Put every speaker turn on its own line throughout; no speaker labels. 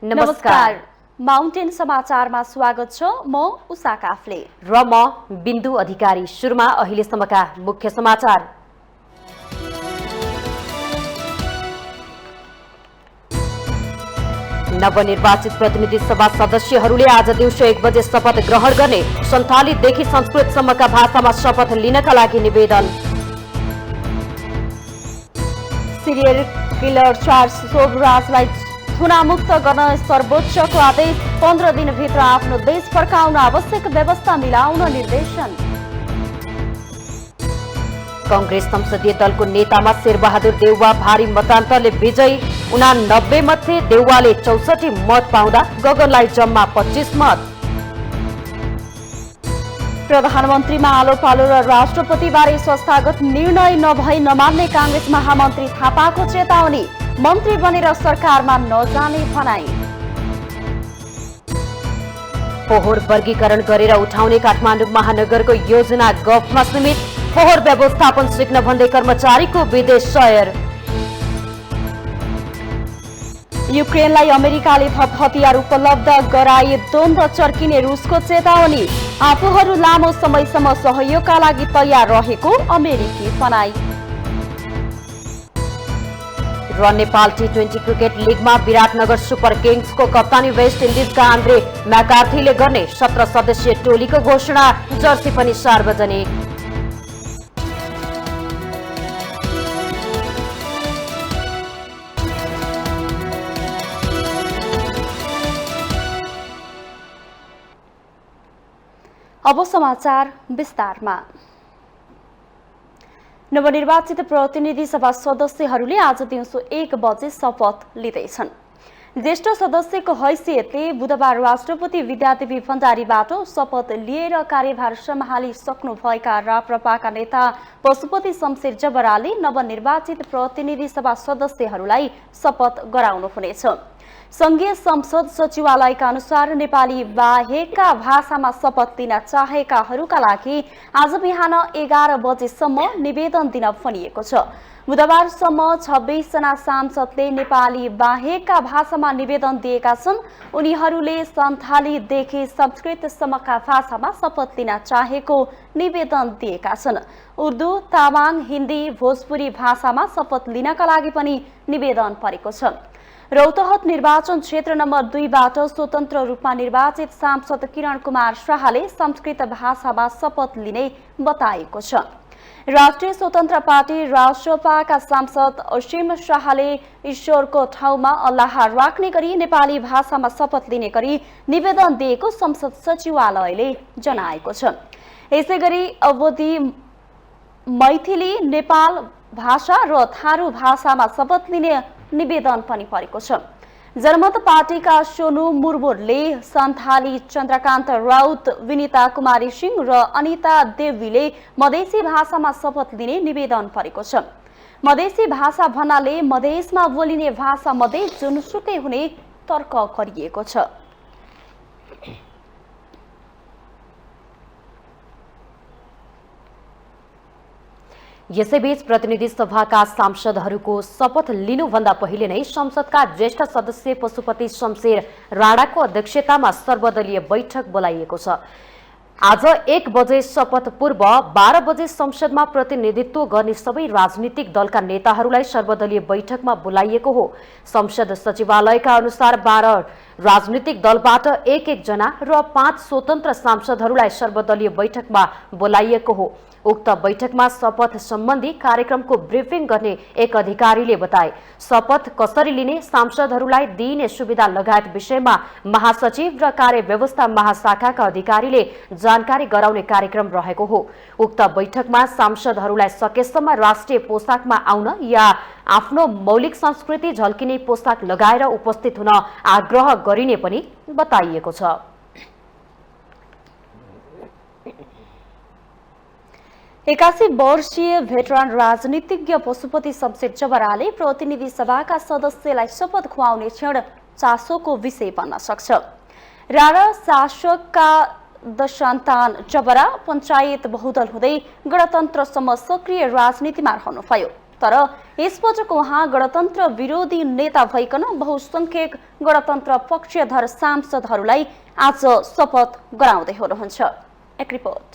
नमस्कार। माउन्टेन समाचारमा स्वागत छ। म उषा काफ्ले
र म बिन्दु अधिकारी। सुरुमा अहिलेसम्मका मुख्य समाचार। नवनिर्वाचित प्रतिनिधि सभा सदस्यहरूले आज दिउँसो 1 बजे शपथ ग्रहण गर्ने। सन्थालीदेखि संस्कृतसम्मका भाषामा शपथ लिनका लागि निवेदन।
सिरियल किलर चार्ल्स सोबराजलाई थुनामुक्त गर्न सर्वोच्चको आदेश। 15 दिनभित्र आफ्नो देश फर्काउन आवश्यक व्यवस्था मिलाउन निर्देशन।
कांग्रेस संसदीय दलको नेतामा शेरबहादुर देउवा भारी मतान्तरले विजयी। 89 मध्ये देउवाले 64 मत पाउँदा गगनलाई जम्मा 25 मत।
प्रधानमन्त्रीमा आलोपालो र राष्ट्रपतिबारे संस्थागत निर्णय नभई नमान्ने कांग्रेस महामन्त्री थापाको चेतावनी। मन्त्री बनेर सरकारमा नजाने भनाई।
फोहोर वर्गीकरण गरेर उठाउने काठमाडौँ महानगरको योजना गफमा सीमित। फोहोर व्यवस्थापन सिक्न भन्दै कर्मचारीको विदेश सयर।
युक्रेनलाई अमेरिकाले थप हतियार उपलब्ध गराए द्वन्द्व चर्किने रुसको चेतावनी। आफूहरू लामो समयसम्म सहयोगका लागि तयार रहेको अमेरिकी भनाई।
र नेपाल टी20 क्रिकेट लिगमा विराटनगर सुपर किङ्सको कप्तानी वेस्ट इन्डिजका आन्द्रे म्याकार्थीले गर्ने। 17 सदस्यीय टोलीको घोषणा। जर्सी पनि सार्वजनिक।
अब समाचार विस्तारमा। नवनिर्वाचित प्रतिनिधि सभा सदस्यहरूले आज दिउँसो 1 बजे शपथ लिँदैछन्। ज्येष्ठ सदस्यको हैसियतले बुधबार राष्ट्रपति विद्यादेवी भण्डारीबाट शपथ लिएर कार्यभार सम्हालिसक्नुभएका राप्रपाका नेता पशुपति शमशेर जबराले नवनिर्वाचित प्रतिनिधि सभा सदस्यहरूलाई शपथ गराउनुहुनेछ। संघीय संसद सचिवालयका अनुसार नेपाली बाहेकका भाषामा शपथ लिन चाहेकाहरूका लागि आज बिहान 11 बजेसम्म निवेदन दिन भनिएको छ। बुधबारसम्म 26 जना सांसदले नेपाली बाहेकका भाषामा निवेदन दिएका छन्। उनीहरूले सन्थालीदेखि संस्कृतसम्मका भाषामा शपथ लिन चाहेको निवेदन दिएका छन्। उर्दू, तामाङ, हिन्दी, भोजपुरी भाषामा शपथ लिनका लागि पनि निवेदन परेको छ। रौतहट निर्वाचन क्षेत्र नम्बर 2 बाट स्वतन्त्र रूपमा निर्वाचित सांसद किरण कुमार शाहले संस्कृत भाषामा शपथ लिने बताएको छ। राष्ट्रिय स्वतन्त्र पार्टी राष्ट्रपाका सांसद असीम शाहले ईश्वरको ठाउँमा अल्लाह राख्ने गरी नेपाली भाषामा शपथ लिने गरी निवेदन दिएको संसद सचिवालयले जनाएको छ। यसैगरी अवधि मैथिली, नेपाल भाषा र थारू भाषामा शपथ लिने निवेदन पनि परेको छ। जनमत पार्टीका सोनु मुर्मुरले सन्थाली, चन्द्रकान्त राउत, विनिता कुमारी सिंह र अनिता देवीले मधेसी भाषामा शपथ लिने निवेदन परेको छ। मधेसी भाषा भन्नाले मधेसमा बोलिने भाषा मध्ये जुनसुकै हुने तर्क गरिएको छ।
यसैबीच प्रतिनिधि सभाका सांसदहरूको शपथ लिनुभन्दा पहिले नै संसदका ज्येष्ठ सदस्य पशुपति शमशेर राणाको अध्यक्षतामा सर्वदलीय बैठक बोलाइएको छ। आज 1 बजे शपथ पूर्व 12 बजे संसदमा प्रतिनिधित्व गर्ने सबै राजनीतिक दलका नेताहरूलाई सर्वदलीय बैठकमा बोलाइएको हो। संसद सचिवालयका अनुसार 12 राजनीतिक दलबाट 1-1 जना र 5 स्वतन्त्र सांसदहरूलाई सर्वदलीय बैठकमा बोलाइएको हो। उक्त बैठकमा शपथ सम्बन्धी कार्यक्रमको ब्रिफिङ गर्ने एक अधिकारीले बताए। शपथ कसरी लिने, सांसदहरूलाई दिइने सुविधा लगायत विषयमा महासचिव र कार्यव्यवस्था महाशाखाका अधिकारीले जानकारी गराउने कार्यक्रम रहेको हो। उक्त बैठकमा सांसदहरूलाई सकेसम्म राष्ट्रिय पोसाकमा आउन या आफ्नो मौलिक संस्कृति झल्किने पोसाक लगाएर उपस्थित हुन आग्रह गरिने पनि बताइएको छ।
81 वर्षीय भेटरन राजनीतिज्ञ पशुपति शमशेर जबराले प्रतिनिधि सभाका सदस्यलाई शपथ खुवाउने क्षण चासोको विषय बन्न सक्छ। राणा शासकका दशान्तान जबरा पञ्चायत बहुदल हुँदै गणतन्त्रसम्म सक्रिय राजनीतिमा रहनुभयो। तर यसपटक उहाँ गणतन्त्र विरोधी नेता भइकन बहुसंख्यक गणतन्त्र पक्षधर सांसदहरूलाई आज शपथ गराउँदै हुनुहुन्छ। एक रिपोर्ट।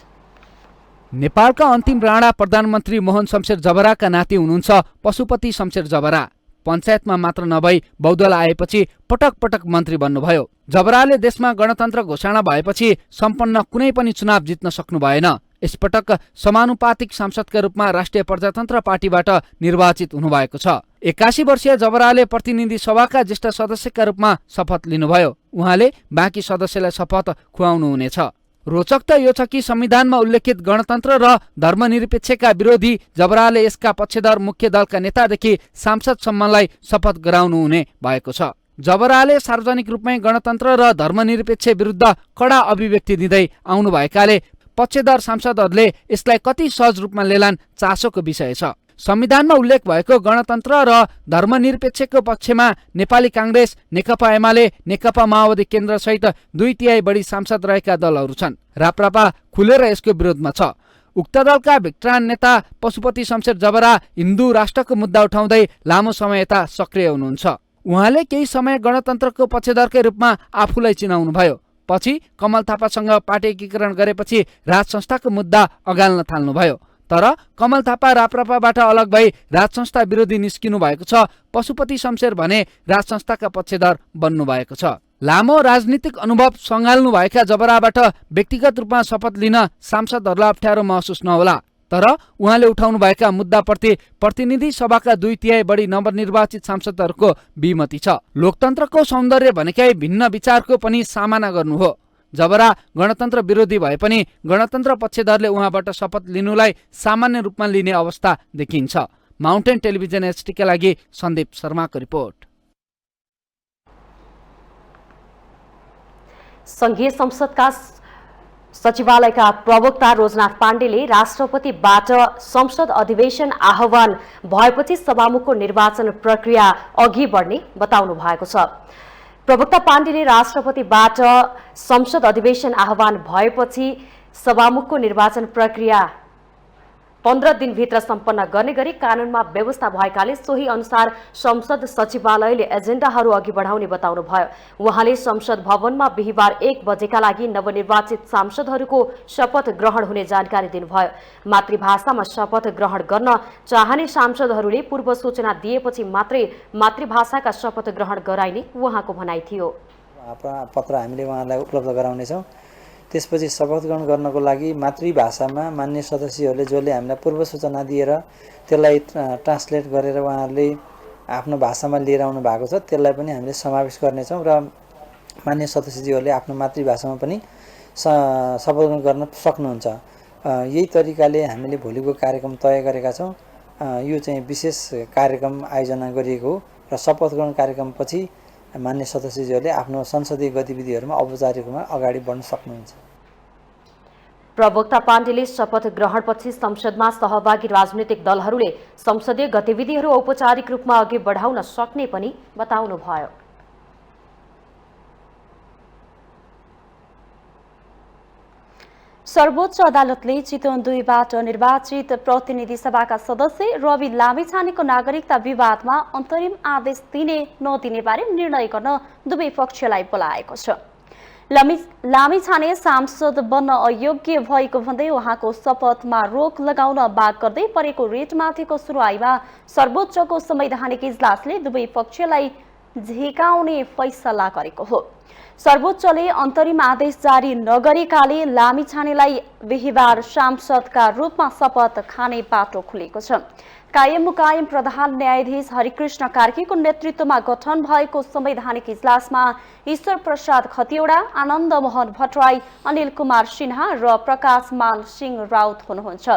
नेपालका अन्तिम राणा प्रधानमन्त्री मोहन शमशेर जबराका नाति हुनुहुन्छ पशुपति शमशेर जबरा। पञ्चायतमा मात्र नभई बहुदल आएपछि पटक पटक मन्त्री बन्नुभयो। जबराले देशमा गणतन्त्र घोषणा भएपछि सम्पन्न कुनै पनि चुनाव जित्न सक्नु भएन। यसपटक समानुपातिक सांसदका रूपमा राष्ट्रिय प्रजातन्त्र पार्टीबाट निर्वाचित हुनुभएको छ। 81 वर्षीय जबराले प्रतिनिधि सभाका ज्येष्ठ सदस्यका रूपमा शपथ लिनुभयो। उहाँले बाँकी सदस्यलाई शपथ खुवाउनुहुनेछ। रोचक त यो छ कि संविधानमा उल्लेखित गणतन्त्र र धर्मनिरपेक्षका विरोधी जबराले यसका पक्षधर मुख्य दलका नेतादेखि सांसदसम्मलाई शपथ गराउनुहुने भएको छ। जबराले सार्वजनिक रूपमै गणतन्त्र र धर्मनिरपेक्ष विरुद्ध कडा अभिव्यक्ति दिँदै आउनु भएकाले पक्षधर सांसदहरूले यसलाई कति सहज रूपमा लेलान् चासोको विषय छ। संविधानमा उल्लेख भएको गणतन्त्र र धर्मनिरपेक्षको पक्षमा नेपाली कांग्रेस, नेकपा एमाले, नेकपा माओवादी केन्द्र सहित 2/3 बढी सांसद रहेका दलहरू छन्। राप्रपा खुलेर यसको विरोधमा छ। उक्त दलका भेक्ट्रान नेता पशुपति शमशेर जबरा हिन्दू राष्ट्रको मुद्दा उठाउँदै लामो समय यता सक्रिय हुनुहुन्छ। उहाँले केही समय गणतन्त्रको पक्षधरकै रूपमा आफूलाई चिनाउनुभयो। पछि कमल थापासँग पार्टी एकीकरण गरेपछि राज संस्थाको मुद्दा अगाल्न थाल्नुभयो। तर कमल थापा राप्रपाबाट अलग भई राज संस्था विरोधी निस्किनु भएको छ। पशुपति शमशेर भने राज संस्थाका पक्षधर बन्नु भएको छ। लामो राजनीतिक अनुभव सँगाल्नु भएका जबराबाट व्यक्तिगत रूपमा शपथ लिन सांसदहरूलाई अप्ठ्यारो महसुस नहोला। तर उहाँले उठाउनु भएका मुद्दाप्रति प्रतिनिधि सभाका 2/3 बढी नवनिर्वाचित सांसदहरूको विमति छ। लोकतन्त्रको सौन्दर्य भनेकै भिन्न विचारको पनि सामना गर्नु हो। जबरा गणतन्त्र विरोधी भए पनि गणतन्त्र पक्षधरले उहाँबाट शपथ लिनुलाई सामान्य रूपमा लिने अवस्था देखिन्छ। माउन्टेन टेलिभिजन एचटीका लागि सन्दीप शर्माको रिपोर्ट।
संघीय संसदका सचिवालयका प्रवक्ता रोजनाथ पाण्डेले राष्ट्रपतिबाट संसद अधिवेशन आह्वान भएपछि सभामुखको निर्वाचन प्रक्रिया अघि बढ्ने बताउनु भएको छ। प्रवक्ता पाण्डेले राष्ट्रपतिबाट संसद अधिवेशन आह्वान भएपछि सभामुखको निर्वाचन प्रक्रिया 15 दिनभित्र सम्पन्न गर्ने गरी कानूनमा व्यवस्था भएकाले सोही अनुसार संसद सचिवालयले एजेन्डाहरू अघि बढाउने बताउनु भयो। उहाँले संसद भवनमा बिहिबार 1 बजेका लागि नवनिर्वाचित सांसदहरूको शपथ ग्रहण हुने जानकारी दिनुभयो। मातृभाषामा शपथ ग्रहण गर्न चाहने सांसदहरूले पूर्व सूचना दिएपछि मात्रै मातृभाषाका शपथ ग्रहण गराइने उहाँको भनाइ थियो।
पत्र हामीले उहाँलाई उपलब्ध गराउनेछौँ। त्यसपछि शपथ ग्रहण गर्नको लागि मातृभाषामा मान्य सदस्यहरूले जसले हामीलाई पूर्व सूचना दिएर त्यसलाई ट्रान्सलेट गरेर उहाँहरूले आफ्नो भाषामा लिएर आउनु भएको छ त्यसलाई पनि हामीले समावेश गर्नेछौँ र मान्य सदस्यज्यूहरूले आफ्नो मातृभाषामा पनि शपथ ग्रहण गर्न सक्नुहुन्छ। यही तरिकाले हामीले भोलिको कार्यक्रम तय गरेका छौँ। यो चाहिँ विशेष कार्यक्रम आयोजना गरिएको हो र शपथ ग्रहण कार्यक्रमपछि मान्य सदस्यज्यूहरूले आफ्नो संसदीय गतिविधिहरूमा औपचारिक रूपमा अगाडि बढ्न सक्नुहुन्छ।
प्रवक्ता पाण्डेले शपथ ग्रहणपछि संसदमा सहभागी राजनीतिक दलहरूले संसदीय गतिविधिहरू औपचारिक रूपमा अघि बढाउन सक्ने पनि बताउनुभयो।
सर्वोच्च अदालतले चितवन 2बाट निर्वाचित प्रतिनिधि सभाका सदस्य रवि लामिछानेको नागरिकता विवादमा अन्तरिम आदेश दिने नदिने बारे निर्णय गर्न दुवै पक्षलाई बोलाएको छ। लामिछाने सांसद बन्न अयोग्य भएको भन्दै उहाँको शपथमा रोक लगाउन माग गर्दै परेको रिटमाथिको सुनवाईमा सर्वोच्चको संवैधानिक इजलासले दुवै पक्षलाई झिकाउने फैसला गरेको हो। सर्वोच्चले अन्तरिम आदेश जारी नगरेकाले लामिछानेलाई बिहिबार सांसदका रूपमा शपथ खाने बाटो खुलेको छ। कायम मुकायम प्रधान न्यायाधीश हरिकृष्ण कार्कीको नेतृत्वमा गठन भएको संवैधानिक इजलासमा ईश्वर प्रसाद खतिवडा, आनन्द मोहन भट्टराई, अनिल कुमार सिन्हा र प्रकाश मान सिंह राउत हुनुहुन्छ।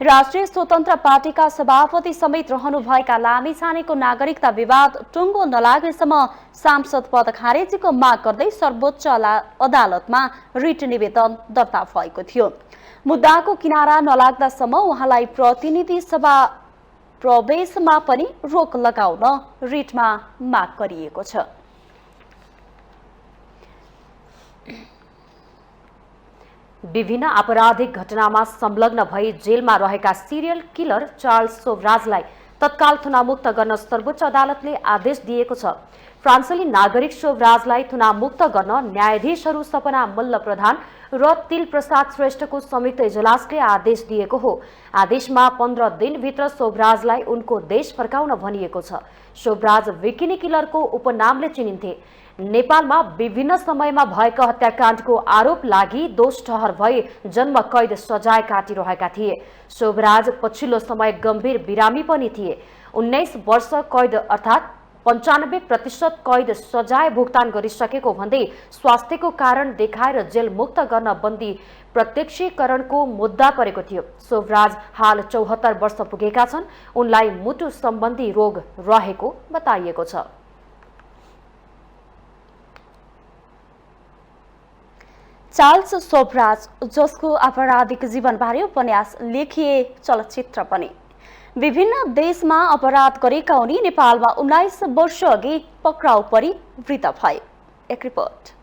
राष्ट्रिय स्वतन्त्र पार्टीका सभापति समेत रहनुभएका लामिछानेको नागरिकता विवाद टुङ्गो नलागेसम्म सांसद पद खारेजीको माग गर्दै सर्वोच्च अदालतमा रिट निवेदन दर्ता भएको थियो। मुद्दाको किनारा नलाग्दासम्म उहाँलाई प्रतिनिधि सभा प्रवेशमा पनि रोक लगाउन रिटमा माग गरिएको छ।
विभिन्न आपराधिक घटनामा संलग्न भई जेलमा रहेका सिरियल किलर चार्ल्स सोभराजलाई तत्काल थुनामुक्त गर्न सर्वोच्च अदालतले आदेश दिएको छ। फ्रान्सेली नागरिक शोभराजलाई थुनामुक्त गर्न न्यायाधीशहरू सपना मल्ल प्रधान र तिल प्रसाद श्रेष्ठको संयुक्त इजलासले आदेश दिएको हो। आदेशमा 15 दिनभित्र शोभराजलाई उनको देश फर्काउन भनिएको छ। शोभराज बिकिनी किलरको उपनामले चिनिन्थे। नेपालमा विभिन्न समयमा भएका हत्याकाण्डको आरोप लागि दोष ठहर भई जन्म कैद सजाय काटिरहेका थिए। शोभराज पछिल्लो समय गम्भीर बिरामी पनि थिए। 19 वर्ष कैद अर्थात् 95% कैद सजाय भुक्तान गरिसकेको भन्दै स्वास्थ्यको कारण देखाएर जेल मुक्त गर्न बन्दी प्रत्यक्षीकरणको मुद्दा परेको थियो। शोभराज हाल 74 वर्ष पुगेका छन्। उनलाई मुटु सम्बन्धी रोग रहेको बताइएको छ।
चार्ल्स शोभराज, जसको आपराधिक जीवनबारे उपन्यास लेखिए, चलचित्र पनि। विभिन्न देशमा अपराध गरेका उनी नेपालमा 19 वर्ष अघि पक्राउ परी वृद्ध भए। एक रिपोर्ट।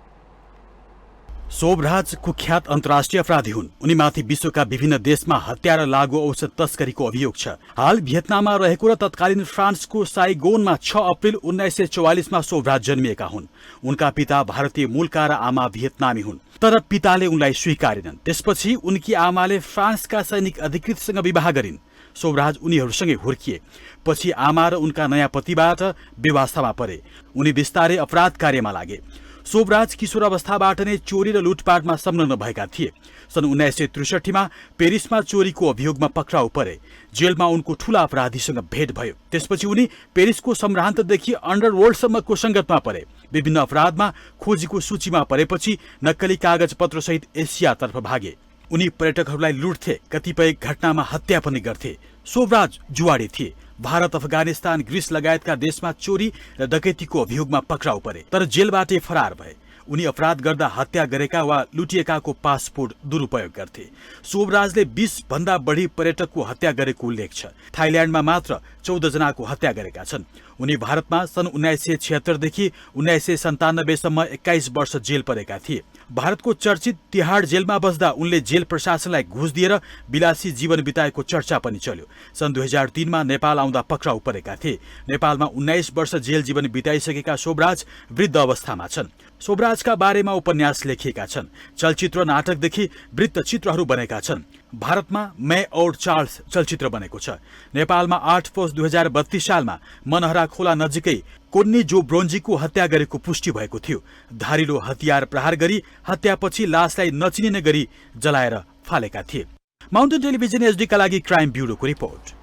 शोभराज कुख्यात अन्तर्राष्ट्रिय अपराधी हुन्। उनीमाथि विश्वका विभिन्न देशमा हत्या र लागु औषध तस्करीको अभियोग छ। हाल भियतनाममा रहेको र तत्कालीन फ्रान्सको साइगोनमा 6 अप्रिल 1944मा शोभराज जन्मिएका हुन्। उनका पिता भारतीय मूलका र आमा भियतनामी हुन्, तर पिताले उनलाई स्वीकारेनन्। त्यसपछि उनकी आमाले फ्रान्सका सैनिक अधिकृतसँग विवाह गरिन्। शोभराज उनीहरूसँगै हुर्किए। पछि आमा र उनका नयाँ पतिबाट बेवास्तामा परे। उनी बिस्तारै अपराध कार्यमा लागे। शोभराज किशोर अवस्थाबाट नै चोरी र लुटपाटमा संलग्न भएका थिए। सन् 1963मा पेरिसमा चोरीको अभियोगमा पक्राउ परे। जेलमा उनको ठूला अपराधीसँग भेट भयो। त्यसपछि उनी पेरिसको सम्भ्रान्तदेखि अन्डरवर्ल्डसम्मको संगतमा परे। विभिन्न अपराधमा खोजीको सूचीमा परेपछि नक्कली कागजपत्रसहित एसियातर्फ भागे। उनी पर्यटकहरूलाई लुट्थे, कतिपय घटनामा हत्या पनि गर्थे। शोभराज जुवाडी थिए। भारत, अफगानिस्तान, ग्रीस लगायतका देशमा चोरी र डकैतीको अभियोगमा पक्राउ परे, तर जेलबाटै फरार भए। उनी अपराध गर्दा हत्या गरेका वा लुटिएकाको पासपोर्ट दुरुपयोग गर्थे। शोभराजले 20 भन्दा बढी पर्यटकको हत्या गरेको उल्लेख छ। थाइल्याण्डमा मात्र 14 जनाको हत्या गरेका छन्। उनी भारतमा सन् 1976 देखि 1997 सम्म 21 वर्ष जेल परेका थिए। भारतको चर्चित तिहाड जेलमा बस्दा उनले जेल प्रशासनलाई घुस दिएर विलासी जीवन बिताएको चर्चा पनि चल्यो। सन् 2003मा नेपाल आउँदा पक्राउ परेका थिए। नेपालमा 19 वर्ष जेल जीवन बिताइसकेका शोभराज वृद्ध अवस्थामा छन्। शोभराजका बारेमा उपन्यास लेखिएका छन्। चलचित्र नाटकदेखि वृत्तचित्रहरू बनेका छन्। भारतमा मैं और चार्ल्स चलचित्र बनेको छ। नेपालमा 8 पौष 2032 सालमा मनहरा खोला नजिकै कोन्नी जो ब्रोन्जीको हत्या गरेको पुष्टि भएको थियो। धारिलो हतियार प्रहार गरी हत्यापछि लासलाई नचिनिने गरी जलाएर फालेका थिए। माउन्टेन टेलिभिजन एचडीका लागि क्राइम ब्युरोको रिपोर्ट।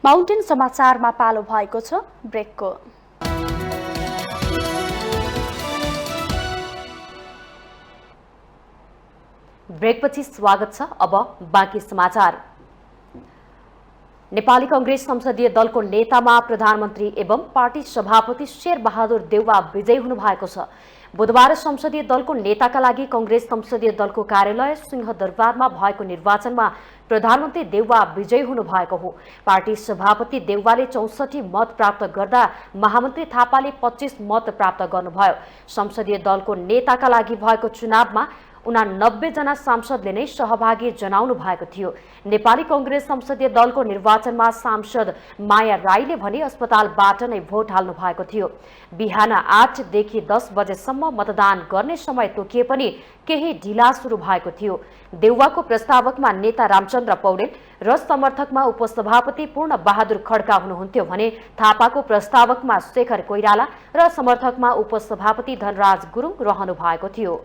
माउन्टेन समाचारमा पालो भएको छ ब्रेकको।
ब्रेकपछि स्वागत छ। अब बाँकी समाचार। नेपाली कांग्रेस संसदीय दलको नेतामा प्रधानमन्त्री एवं पार्टी सभापति शेरबहादुर देउवा विजयी हुनु भएको छ। बुधबार संसदीय दलको नेताका लागि कांग्रेस संसदीय दलको कार्यालय सिंहदरबारमा भएको निर्वाचनमा प्रधानमन्त्री देउवा विजयी हुनु भएको हो। पार्टी सभापति देउवाले 64 मत प्राप्त गर्दा महामन्त्री थापाले 25 मत प्राप्त गर्नुभयो। संसदीय दलको नेताका लागि भएको चुनावमा 89 जना सांसदले नै सहभागी जनाउनु भएको थियो। नेपाली कांग्रेस संसदीय दलको निर्वाचनमा सांसद माया राईले भने अस्पतालबाट नै भोट हाल्नु भएको थियो। बिहान 8 देखि 10 बजेसम्म मतदान गर्ने समय तोकिए पनि केही ढिला सुरु भएको थियो। देउवाको प्रस्तावकमा नेता रामचन्द्र पौडेल र समर्थकमा उपसभापति पूर्ण बहादुर खड्का हुनुहुन्थ्यो भने थापाको प्रस्तावकमा शेखर कोइराला र समर्थकमा उपसभापति धनराज गुरुङ रहनु भएको थियो।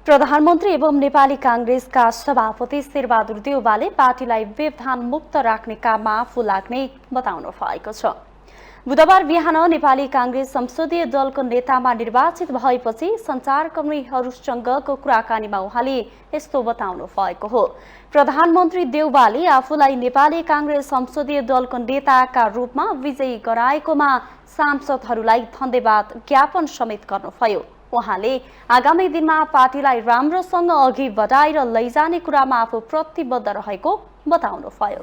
प्रधानमन्त्री एवं नेपाली कांग्रेसका सभापति शेरबहादुर देउवाले पार्टीलाई व्यवधान मुक्त राख्ने काममा आफू लाग्ने बताउनु भएको छ। बुधबार बिहान नेपाली कांग्रेस संसदीय दलको नेतामा निर्वाचित भएपछि सञ्चारकर्मीहरूसँगको कुराकानीमा उहाँले यस्तो बताउनु भएको हो। प्रधानमन्त्री देउवाले आफूलाई नेपाली कांग्रेस संसदीय दलको नेताका रूपमा विजयी गराएकोमा सांसदहरूलाई धन्यवाद ज्ञापन समेत गर्नुभयो। उहाँले आगामी दिनमा पार्टीलाई राम्रोसँग अघि बढाएर लैजाने कुरामा आफू प्रतिबद्ध रहेको बताउनुभयो।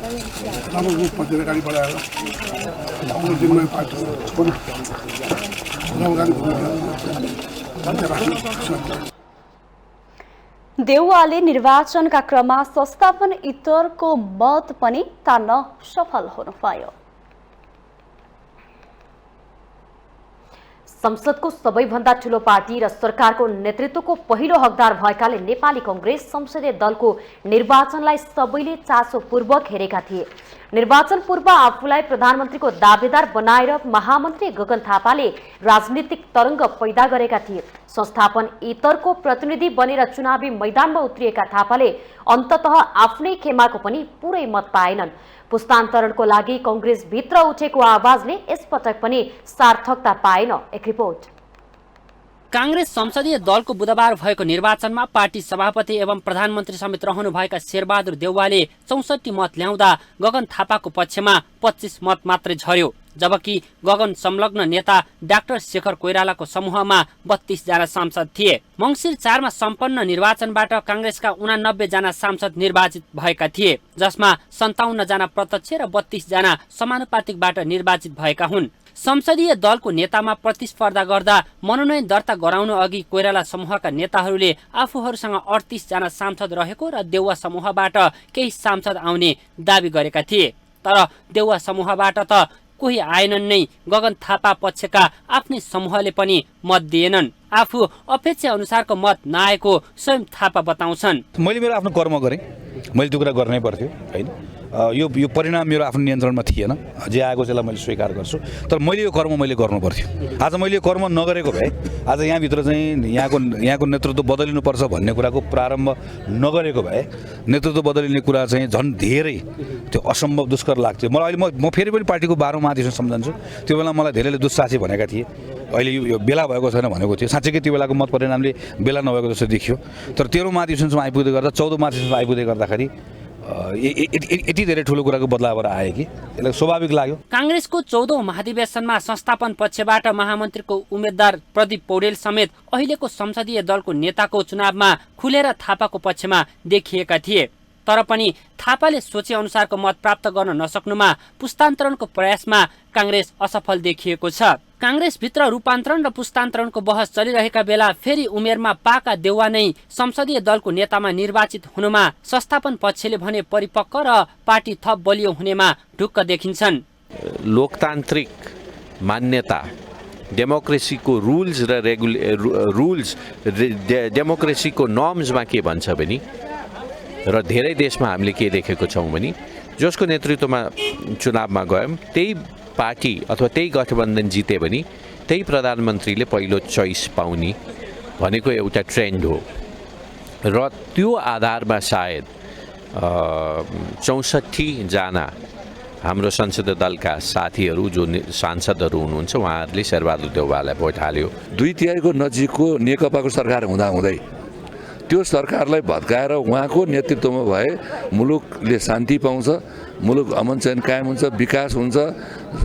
राम्रो पत्रकारी बनाएर आउँदो दिनमा पार्टी
देउवाले निर्वाचनका क्रममा संस्थापन इतरको मत पनि तान्न सफल हुनुभयो।
संसदको सबैभन्दा ठूलो पार्टी र सरकारको नेतृत्वको पहिलो हकदार भएकाले नेपाली कांग्रेस संसदीय दलको निर्वाचनलाई सबैले चासोपूर्वक हेरेका थिए। निर्वाचन पूर्व आफूलाई प्रधानमन्त्रीको दावेदार बनाएर महामन्त्री गगन थापाले राजनीतिक तरंग पैदा गरेका थिए। संस्थापन इतरको प्रतिनिधि बनेर चुनावी मैदानमा उत्रिएका थापाले अन्ततः आफ्नै खेमाको पनि पूरै मत पाएनन्। पुस्तान्तरणको लागि कांग्रेस भित्र उठेको आवाजले यसपटक पनि सार्थकता पाएन। एक रिपोर्ट।
कांग्रेस संसदीय दलको बुधबार भएको निर्वाचनमा पार्टी सभापति एवं प्रधानमन्त्री समेत रहनुभएका शेरबहादुर देउवाले 64 मत ल्याउँदा गगन थापाको पक्षमा 25 मत मात्रै झर्यो, जबकि गगन संलग्न नेता डाक्टर शेखर कोइरालाको समूहमा 32 जना सांसद थिए। मंसिर 4 मा सम्पन्न निर्वाचनबाट कांग्रेसका 89 जना सांसद निर्वाचित भएका थिए, जसमा 57 जना प्रत्यक्ष र 32 जना समानुपातिकबाट निर्वाचित भएका हुन्। संसदीय दलको नेतामा प्रतिस्पर्धा गर्दा मनोनयन दर्ता गराउन अघि कोइराला समूहका नेताहरूले आफूहरूसँग 38 जना सांसद रहेको र देउवा समूहबाट केही सांसद आउने दावी गरेका थिए। तर देउवा समूहबाट त कोही आएनन् नै। गगन थापा पक्षका आफ्नै समूहले पनि मत दिएनन्। आफू अपेक्षा अनुसारको मत नआएको स्वयं थापा बताउँछन्।
मैले मेरो आफ्नो कर्म गरेँ, मैले त्यो कुरा गर्नै पर्थ्यो हैन। यो परिणाम मेरो आफ्नो नियन्त्रणमा थिएन, जे आएको त्यसलाई मैले स्वीकार गर्छु। तर मैले यो कर्म मैले गर्नु पर्थ्यो। आज मैले यो कर्म नगरेको भए आज यहाँभित्र चाहिँ यहाँको नेतृत्व बदलिनुपर्छ भन्ने कुराको प्रारम्भ नगरेको भए नेतृत्व बदलिने कुरा चाहिँ झन् धेरै त्यो असम्भव दुष्कर लाग्थ्यो मलाई। अहिले म फेरि पनि पार्टीको 12औं महाधिवेशन सम्झन्छु। त्यो बेला मलाई धेरैले दुस्साहसी भनेका थिए, अहिले यो बेला भएको छैन भनेको थियो। साँच्चैकै त्यो बेलाको मत परिणामले बेला नभएको जस्तो देखियो। तर 13औं महाधिवेशनसम्म आइपुग्दै गर्दा 14औं महाधिवेशनमा आइपुग्दै गर्दाखेरि यति धेरै ठुलो कुराको बदलावबाट आयो कि यसलाई स्वाभाविक लाग्यो।
कांग्रेसको 14औं महाधिवेशनमा संस्थापन पक्षबाट महामन्त्रीको उम्मेद्वार प्रदीप पौडेल समेत अहिलेको संसदीय दलको नेताको चुनावमा खुलेर थापाको पक्षमा देखिएका थिए। तर पनि थापाले सोचे अनुसारको मत प्राप्त गर्न नसक्नुमा पुस्तान्तरणको प्रयासमा कांग्रेस असफल देखिएको छ। कांग्रेसभित्र रूपान्तरण र पुस्तान्तरणको बहस चलिरहेका बेला फेरि उमेरमा पाका देउवा नै संसदीय दलको नेतामा निर्वाचित हुनुमा संस्थापन पक्षले भने परिपक्व र पार्टी थप बलियो हुनेमा ढुक्क देखिन्छन्।
लोकतान्त्रिक मान्यता, डेमोक्रेसीको रुल्स र डेमोक्रेसीको नर्म्समा के भन्छ भने र धेरै देशमा हामीले के देखेको छौँ भने जसको नेतृत्वमा चुनावमा गयौँ त्यही पार्टी अथवा त्यही गठबन्धन जिते भने त्यही प्रधानमन्त्रीले पहिलो चोइस पाउने भनेको एउटा ट्रेन्ड हो। र त्यो आधारमा सायद 64 जना हाम्रो संसदीय दलका साथीहरू जो सांसदहरू हुनुहुन्छ उहाँहरूले शेरबहादुर देउवालाई भोट हाल्यो।
2/3 नजिकको नेकपाको सरकार हुँदाहुँदै त्यो सरकारलाई भत्काएर उहाँको नेतृत्वमा भए मुलुकले शान्ति पाउँछ, मुलुक अमन चयन कायम हुन्छ, विकास हुन्छ,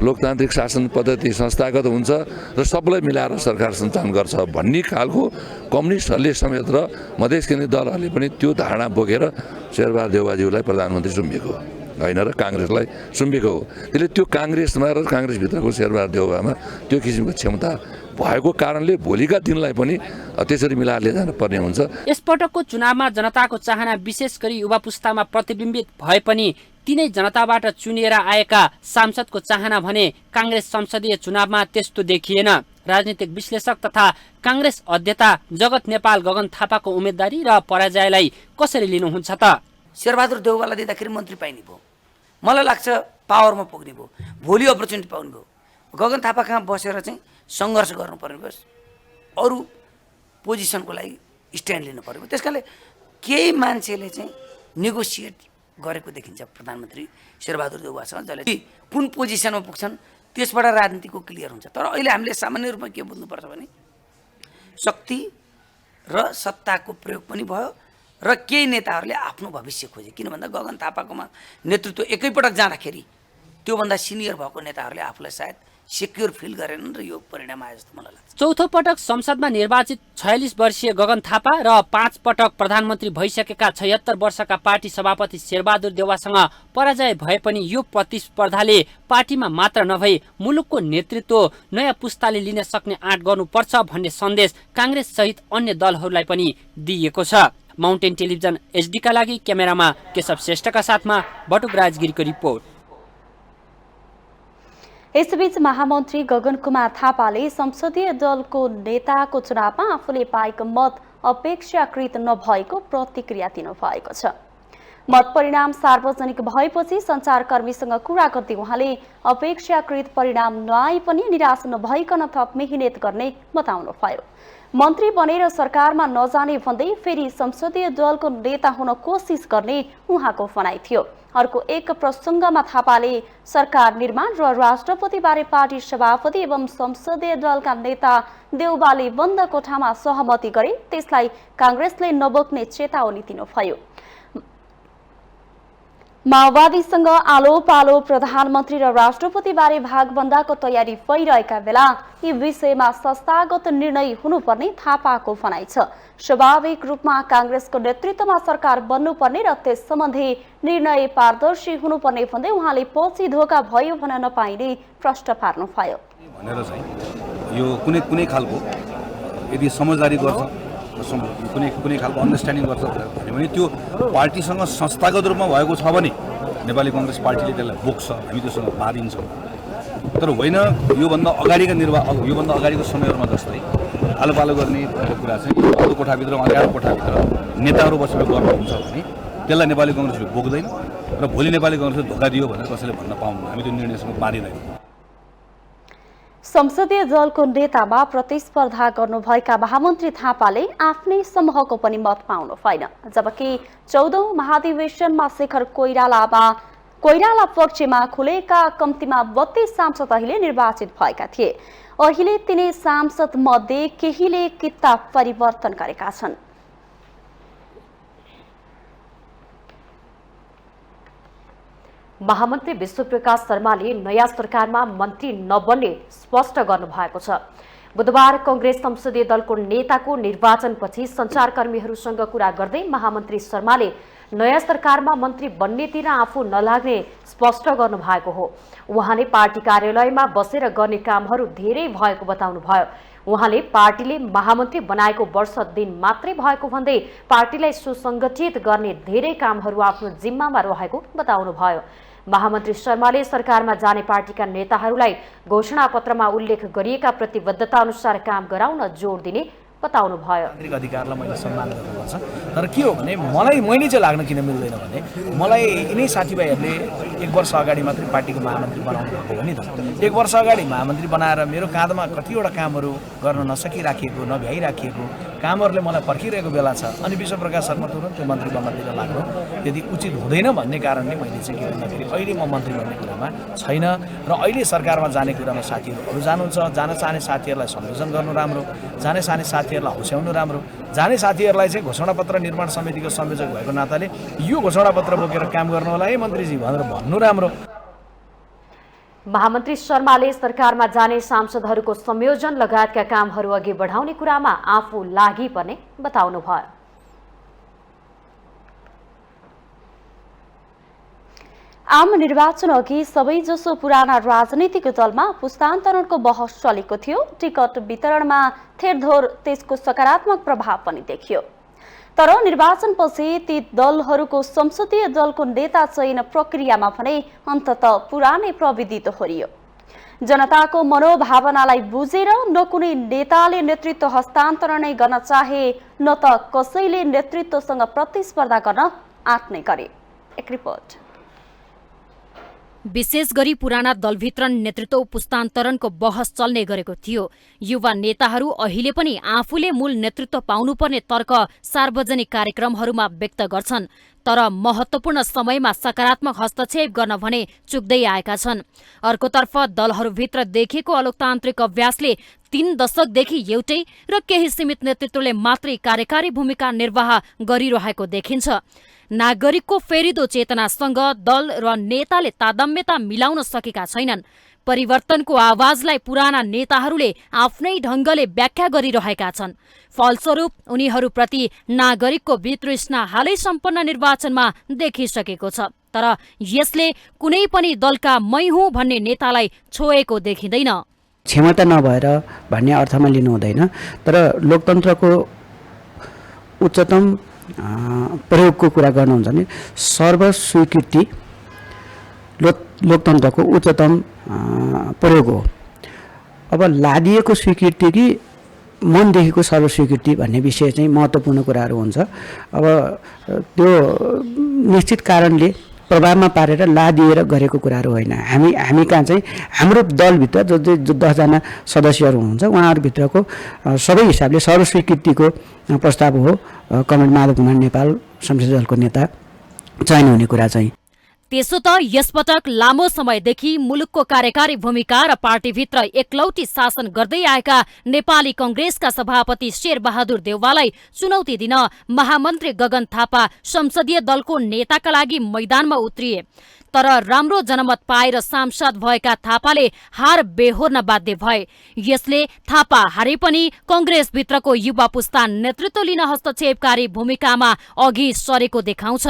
लोकतान्त्रिक शासन पद्धति संस्थागत हुन्छ र सबलाई मिलाएर सरकार सञ्चालन गर्छ भन्ने खालको कम्युनिस्टहरूले समेत र मधेस केन्द्रीय दलहरूले पनि त्यो धारणा बोकेर शेरबहादुर देउवाज्यूलाई प्रधानमन्त्री सुम्पिएको होइन र काङ्ग्रेसलाई सुम्पिएको हो। त्यसले त्यो काङ्ग्रेसमा र काङ्ग्रेसभित्रको शेरबहादुर देउवामा त्यो किसिमको क्षमता भएको कारणले भोलिका दिनलाई पनि त्यसरी मिलाएर लिएर जानु पर्ने हुन्छ।
यसपटकको चुनावमा जनताको चाहना विशेष गरी युवा पुस्तामा प्रतिबिम्बित भए पनि तिनै जनताबाट चुनिएर आएका सांसदको चाहना भने कांग्रेस संसदीय चुनावमा त्यस्तो देखिएन। राजनीतिक विश्लेषक तथा कांग्रेस अध्यक्ष जगत नेपाल गगन थापाको उम्मेदवारी र पराजयलाई कसरी लिनुहुन्छ त?
शेरबहादुर देउवालाई दिँदाखेरि मन्त्री पाइने भयो, मलाई लाग्छ पावरमा पुग्ने भयो, भोलि अपर्च्युनिटी पाउने भयो। गगन थापा कहाँ बसेर चाहिँ सङ्घर्ष गर्नुपर्ने भयो, अरू पोजिसनको लागि स्ट्यान्ड लिनु पर्यो। त्यस कारणले केही मान्छेले चाहिँ नेगोसिएट गरेको देखिन्छ प्रधानमन्त्री शेरबहादुर देउवासँग, जसले कुन पोजिसनमा पुग्छन् त्यसबाट राजनीतिको क्लियर हुन्छ। तर अहिले हामीले सामान्य रूपमा के बुझ्नुपर्छ भने शक्ति र सत्ताको प्रयोग पनि भयो र केही नेताहरूले आफ्नो भविष्य खोजे। किन भन्दा गगन थापाकोमा नेतृत्व एकैपटक जाँदाखेरि त्योभन्दा सिनियर भएको नेताहरूले आफूलाई सायद सेक्युर फिल गरेनन् र यो परिणाम आयो जस्तो मलाई लाग्छ।
चौथो पटक संसदमा निर्वाचित 46 वर्षीय गगन थापा र 5 पटक प्रधानमन्त्री भइसकेका 76 वर्षका पार्टी सभापति शेरबहादुर देउवासँग पराजय भए पनि यो प्रतिस्पर्धाले पार्टीमा मात्र नभई मुलुकको नेतृत्व नयाँ पुस्ताले लिन सक्ने आँट गर्नुपर्छ भन्ने सन्देश काङ्ग्रेस सहित अन्य दलहरूलाई पनि दिइएको छ। माउन्टेन टेलिभिजन एचडीका लागि क्यामेरामा केशव श्रेष्ठका साथमा बटुक राजगिरीको रिपोर्ट।
यसबीच महामन्त्री गगन कुमार थापाले संसदीय दलको नेताको चुनावमा आफूले पाएको मत अपेक्षाकृत नभएको प्रतिक्रिया दिनुभएको छ। मत परिणाम सार्वजनिक भएपछि सञ्चारकर्मीसँग कुरा गर्दै उहाँले अपेक्षाकृत परिणाम नआए पनि निराश नभइकन थप मेहनत गर्ने बताउनुभयो। मन्त्री बनेर सरकारमा नजाने भन्दै फेरि संसदीय दलको नेता हुन कोसिस गर्ने उहाँको भनाइ थियो। अर्को एक प्रसङ्गमा थापाले सरकार निर्माण र राष्ट्रपतिबारे पार्टी सभापति एवं संसदीय दलका नेता देउवाले बन्द कोठामा सहमति गरे, त्यसलाई काङ्ग्रेसले नबोक्ने चेतावनी दिनुभयो। माओवादीसँग आलो पालो प्रधानमन्त्री र राष्ट्रपतिबारे भागबन्दाको तयारी भइरहेका बेला यी विषयमा संस्थागत निर्णय हुनुपर्ने थापाको भनाइ छ। स्वाभाविक रूपमा काङ्ग्रेसको नेतृत्वमा सरकार बन्नुपर्ने र त्यस सम्बन्धी निर्णय पारदर्शी हुनुपर्ने भन्दै उहाँले पछि धोका भयो भन्न नपाइने प्रश्न पार्नुभयो।
भनेर चाहिँ यो कुनै खालको यदि समझदारी गर्छ, कुनै खालको अन्डरस्ट्यान्डिङ गर्छ भन्यो भने त्यो पार्टीसँग संस्थागत रूपमा भएको छ भने नेपाली काङ्ग्रेस पार्टीले त्यसलाई बोक्छ, हामी त्योसँग बाँधिन्छौँ। तर होइन योभन्दा अगाडिको समयहरूमा जस्तै आलो पालो गर्ने कुरा चाहिँ अर्को कोठाभित्र अँध्यारो कोठाभित्र नेताहरू बसेर गर्नुहुन्छ भने त्यसलाई नेपाली काङ्ग्रेसले बोक्दैन र भोलि नेपाली काङ्ग्रेसले धोका दियो भनेर कसैले भन्न पाउनु, हामी त्यो निर्णयसँग बाँधिँदैनौँ।
संसदीय दलको नेतामा प्रतिस्पर्धा गर्नुभएका महामन्त्री थापाले आफ्नै समूहको पनि मत पाउनु भएन, जबकि 14औं महाधिवेशनमा शेखर कोइराला पक्षमा खुलेका कम्तीमा 32 सांसद अहिले निर्वाचित भएका थिए। अहिले तिनै सांसद मध्ये केहीले किताब परिवर्तन गरेका छन्।
महामन्त्री विश्वप्रकाश शर्माले नयाँ सरकारमा मन्त्री नबन्ने स्पष्ट गर्नुभएको छ। बुधबार कांग्रेस संसदीय दलको नेताको निर्वाचनपछि सञ्चारकर्मीहरूसँग कुरा गर्दै महामन्त्री शर्माले नयाँ सरकारमा मन्त्री बन्नेतिर आफू नलाग्ने स्पष्ट गर्नुभएको हो। उहाँले पार्टी कार्यालयमा बसेर गर्ने कामहरू धेरै भएको बताउनुभयो। उहाँले पार्टीले महामन्त्री बनाएको वर्ष दिन मात्रै भएको भन्दै पार्टीलाई सुसंगठित गर्ने धेरै कामहरू आफ्नो जिम्मामा रहेको बताउनुभयो। महामन्त्री शर्माले सरकारमा जाने पार्टीका नेताहरूलाई घोषणापत्रमा उल्लेख गरिएका प्रतिबद्धता अनुसार काम गराउन जोड दिने बताउनुभयो।
नागरिक अधिकारलाई मैले सम्मान गर्नुपर्छ, तर के हो भने मैले चाहिँ लाग्न किन मिल्दैन भने मलाई यिनै साथीभाइहरूले 1 वर्ष अगाडि मात्रै पार्टीको महामन्त्री बनाउनु भएको हो नि त। 1 वर्ष अगाडि महामन्त्री बनाएर मेरो काँधमा कतिवटा कामहरू गर्न नसकिराखिएको, नभ्याइराखिएको कामहरूले मलाई पर्खिरहेको बेला छ। अनि विश्वप्रकाश शर्मा तुरुन्तै मन्त्री बन्नतिर लाग्नु यदि उचित हुँदैन भन्ने कारणले मैले चाहिँ के भन्दाखेरि अहिले म मन्त्री बन्ने कुरामा छैन र अहिले सरकारमा जाने कुरामा साथीहरू जानुहुन्छ। जान चाहने साथीहरूलाई सम्बोधन गर्नु राम्रो, जाने चाहने साथीहरूलाई हौस्याउनु राम्रो, जाने साथीहरूलाई चाहिँ घोषणापत्र निर्माण समितिको संयोजक भएको नाताले यो घोषणापत्र बोकेर काम गर्नु होला है मन्त्रीजी भनेर भन्नु राम्रो।
महामन्त्री शर्माले सरकारमा जाने सांसदहरूको संयोजन लगायतका कामहरू अघि बढाउने कुरामा आफू लागि पर्ने बताउनुभयो।
आम निर्वाचन अघि सबैजसो पुराना राजनीतिक दलमा पुस्तान्तरणको बहस चलेको थियो। टिकट वितरणमा थेरथोर त्यसको सकारात्मक प्रभाव पनि देखियो। तर निर्वाचनपछि ती दलहरूको संसदीय दलको नेता चयन प्रक्रियामा भने अन्ततः पुरानै प्रविधि दोहोरियो। जनताको मनोभावनालाई बुझेर न कुनै नेताले नेतृत्व हस्तान्तरण गर्न चाहे न त कसैले नेतृत्वसँग प्रतिस्पर्धा गर्न आँट्ने गरे। एक रिपोर्ट।
विशेष गरी पुराना दलभित्र नेतृत्व पुस्तान्तरणको बहस चल्ने गरेको थियो। युवा नेताहरू अहिले पनि आफूले मूल नेतृत्व पाउनुपर्ने तर्क सार्वजनिक कार्यक्रमहरूमा व्यक्त गर्छन्, तर महत्वपूर्ण समयमा सकारात्मक हस्तक्षेप गर्न भने चुक्दै आएका छन्। अर्कोतर्फ दलहरूभित्र देखिएको अलोकतान्त्रिक अभ्यासले 3 दशकदेखि एउटै र केही सीमित नेतृत्वले मात्रै कार्यकारी भूमिका निर्वाह गरिरहेको देखिन्छ। नागरिकको फेरिदो चेतनासँग दल र नेताले तादाम्यता मिलाउन सकेका छैनन्। परिवर्तनको आवाजलाई पुराना नेताहरूले आफ्नै ढङ्गले व्याख्या गरिरहेका छन्। फलस्वरूप उनीहरूप्रति नागरिकको वितृष्णा हालै सम्पन्न निर्वाचनमा देखिसकेको छ। तर यसले कुनै पनि दलका मै हुँ भन्ने नेतालाई छोएको देखिँदैन।
क्षमता नभएर भन्ने अर्थमा लिनु हुँदैन, तर लोकतन्त्रको उच्चतम प्रयोगको कुरा गर्नुहुन्छ भने सर्वस्वीकृति लोकतन्त्रको उच्चतम प्रयोग हो। अब लादिएको स्वीकृति कि मनदेखिको सर्वस्वीकृति भन्ने विषय चाहिँ महत्त्वपूर्ण कुराहरू हुन्छ। अब त्यो निश्चित कारणले प्रभावमा पारेर लादिएर गरेको कुराहरू होइन। हामी कहाँ चाहिँ हाम्रो दलभित्र जो 10जना सदस्यहरू हुनुहुन्छ उहाँहरूभित्रको सबै हिसाबले सर्वस्वीकृतिको प्रस्ताव हो कमरेड माधव कुमार नेपाल संसदीय दलको नेता चयन हुने कुरा चाहिँ।
त्यसो त यसपटक लामो समयदेखि मुलुकको कार्यकारी भूमिका र पार्टीभित्र एकलौटी शासन गर्दै आएका नेपाली कंग्रेसका सभापति शेरबहादुर देउवालाई चुनौती दिन महामन्त्री गगन थापा संसदीय दलको नेताका लागि मैदानमा उत्रिए। तर राम्रो जनमत पाएर सांसद भएका थापाले हार बेहोर्न बाध्य भए। यसले थापा हारे पनि कंग्रेसभित्रको युवा पुस्ता नेतृत्व लिन हस्तक्षेपकारी भूमिकामा अघि सरेको देखाउँछ।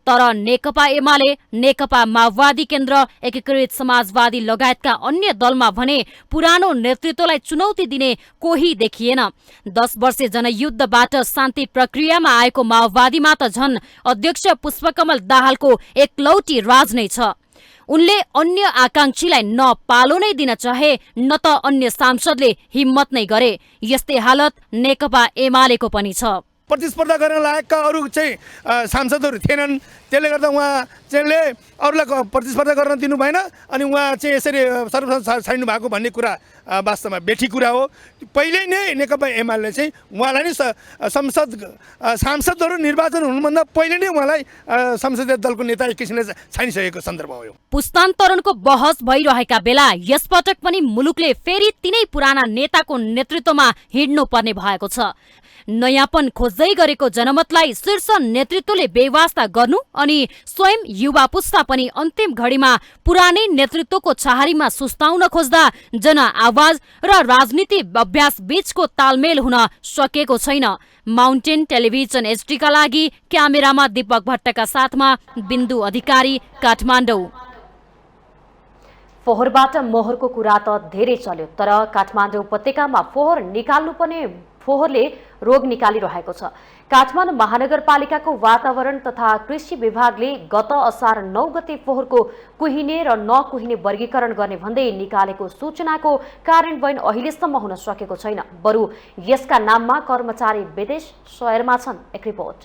तर नेकपा एमाले, नेकपा माओवादी केन्द्र, एकीकृत समाजवादी लगायतका अन्य दलमा भने पुरानो नेतृत्वलाई चुनौती दिने कोही देखिएन। 10 वर्षे जनयुद्धबाट शान्ति प्रक्रियामा आएको माओवादीमा त झन् अध्यक्ष पुष्पकमल दाहालको एकलौटी राज नै छ। उनले अन्य आकांक्षीलाई न पालो नै दिन चाहे न त अन्य सांसदले हिम्मत नै गरे। यस्तै हालत नेकपा एमालेको पनि छ।
प्रतिस्पर्धा गर्न लायकका अरू चाहिँ सांसदहरू थिएनन्, त्यसले गर्दा उहाँ चाहिँ अरूलाई प्रतिस्पर्धा गर्न दिनु भएन अनि उहाँ चाहिँ यसरी सर्वसम्मत छाड्नु भएको भन्ने कुरा वास्तवमा बेठी कुरा हो। पहिल्यै नै नेकपा एमाले चाहिँ उहाँलाई नै सांसदहरू निर्वाचन हुनुभन्दा पहिले नै उहाँलाई संसदीय दलको नेता एक किसिमले छानिसकेको सन्दर्भ हो।
पुस्तान्तरणको बहस भइरहेका बेला यसपटक पनि मुलुकले फेरि तिनै पुराना नेताको नेतृत्वमा हिँड्नु पर्ने भएको छ। नयाँपन खोज्दै गरेको जनमतलाई शीर्ष नेतृत्वले बेवास्ता गर्नु अनि स्वयं युवा पुस्ता पनि अन्तिम घडीमा पुरानै नेतृत्वको छहारीमा सुस्ताउन खोज्दा जन आवाज र राजनीति अभ्यास बीचको तालमेल हुन सकेको छैन। माउन्टेन टेलिभिजन एचडीका लागि क्यामेरामा दीपक भट्टका साथमा बिन्दु अधिकारी, काठमाडौँ।
फोहोरबाट मोहरको कुरा त धेरै चल्यो, तर काठमाडौँ उपत्यकामा फोहोरले रोग निकालिरहेको छ। काठमाडौँ महानगरपालिकाको वातावरण तथा कृषि विभागले गत असार 9 गते फोहोरको कुहिने र नकुहिने वर्गीकरण गर्ने भन्दै निकालेको सूचनाको कार्यान्वयन अहिलेसम्म हुन सकेको छैन। बरु यसका नाममा कर्मचारी विदेश शहरमा छन्। एक रिपोर्ट।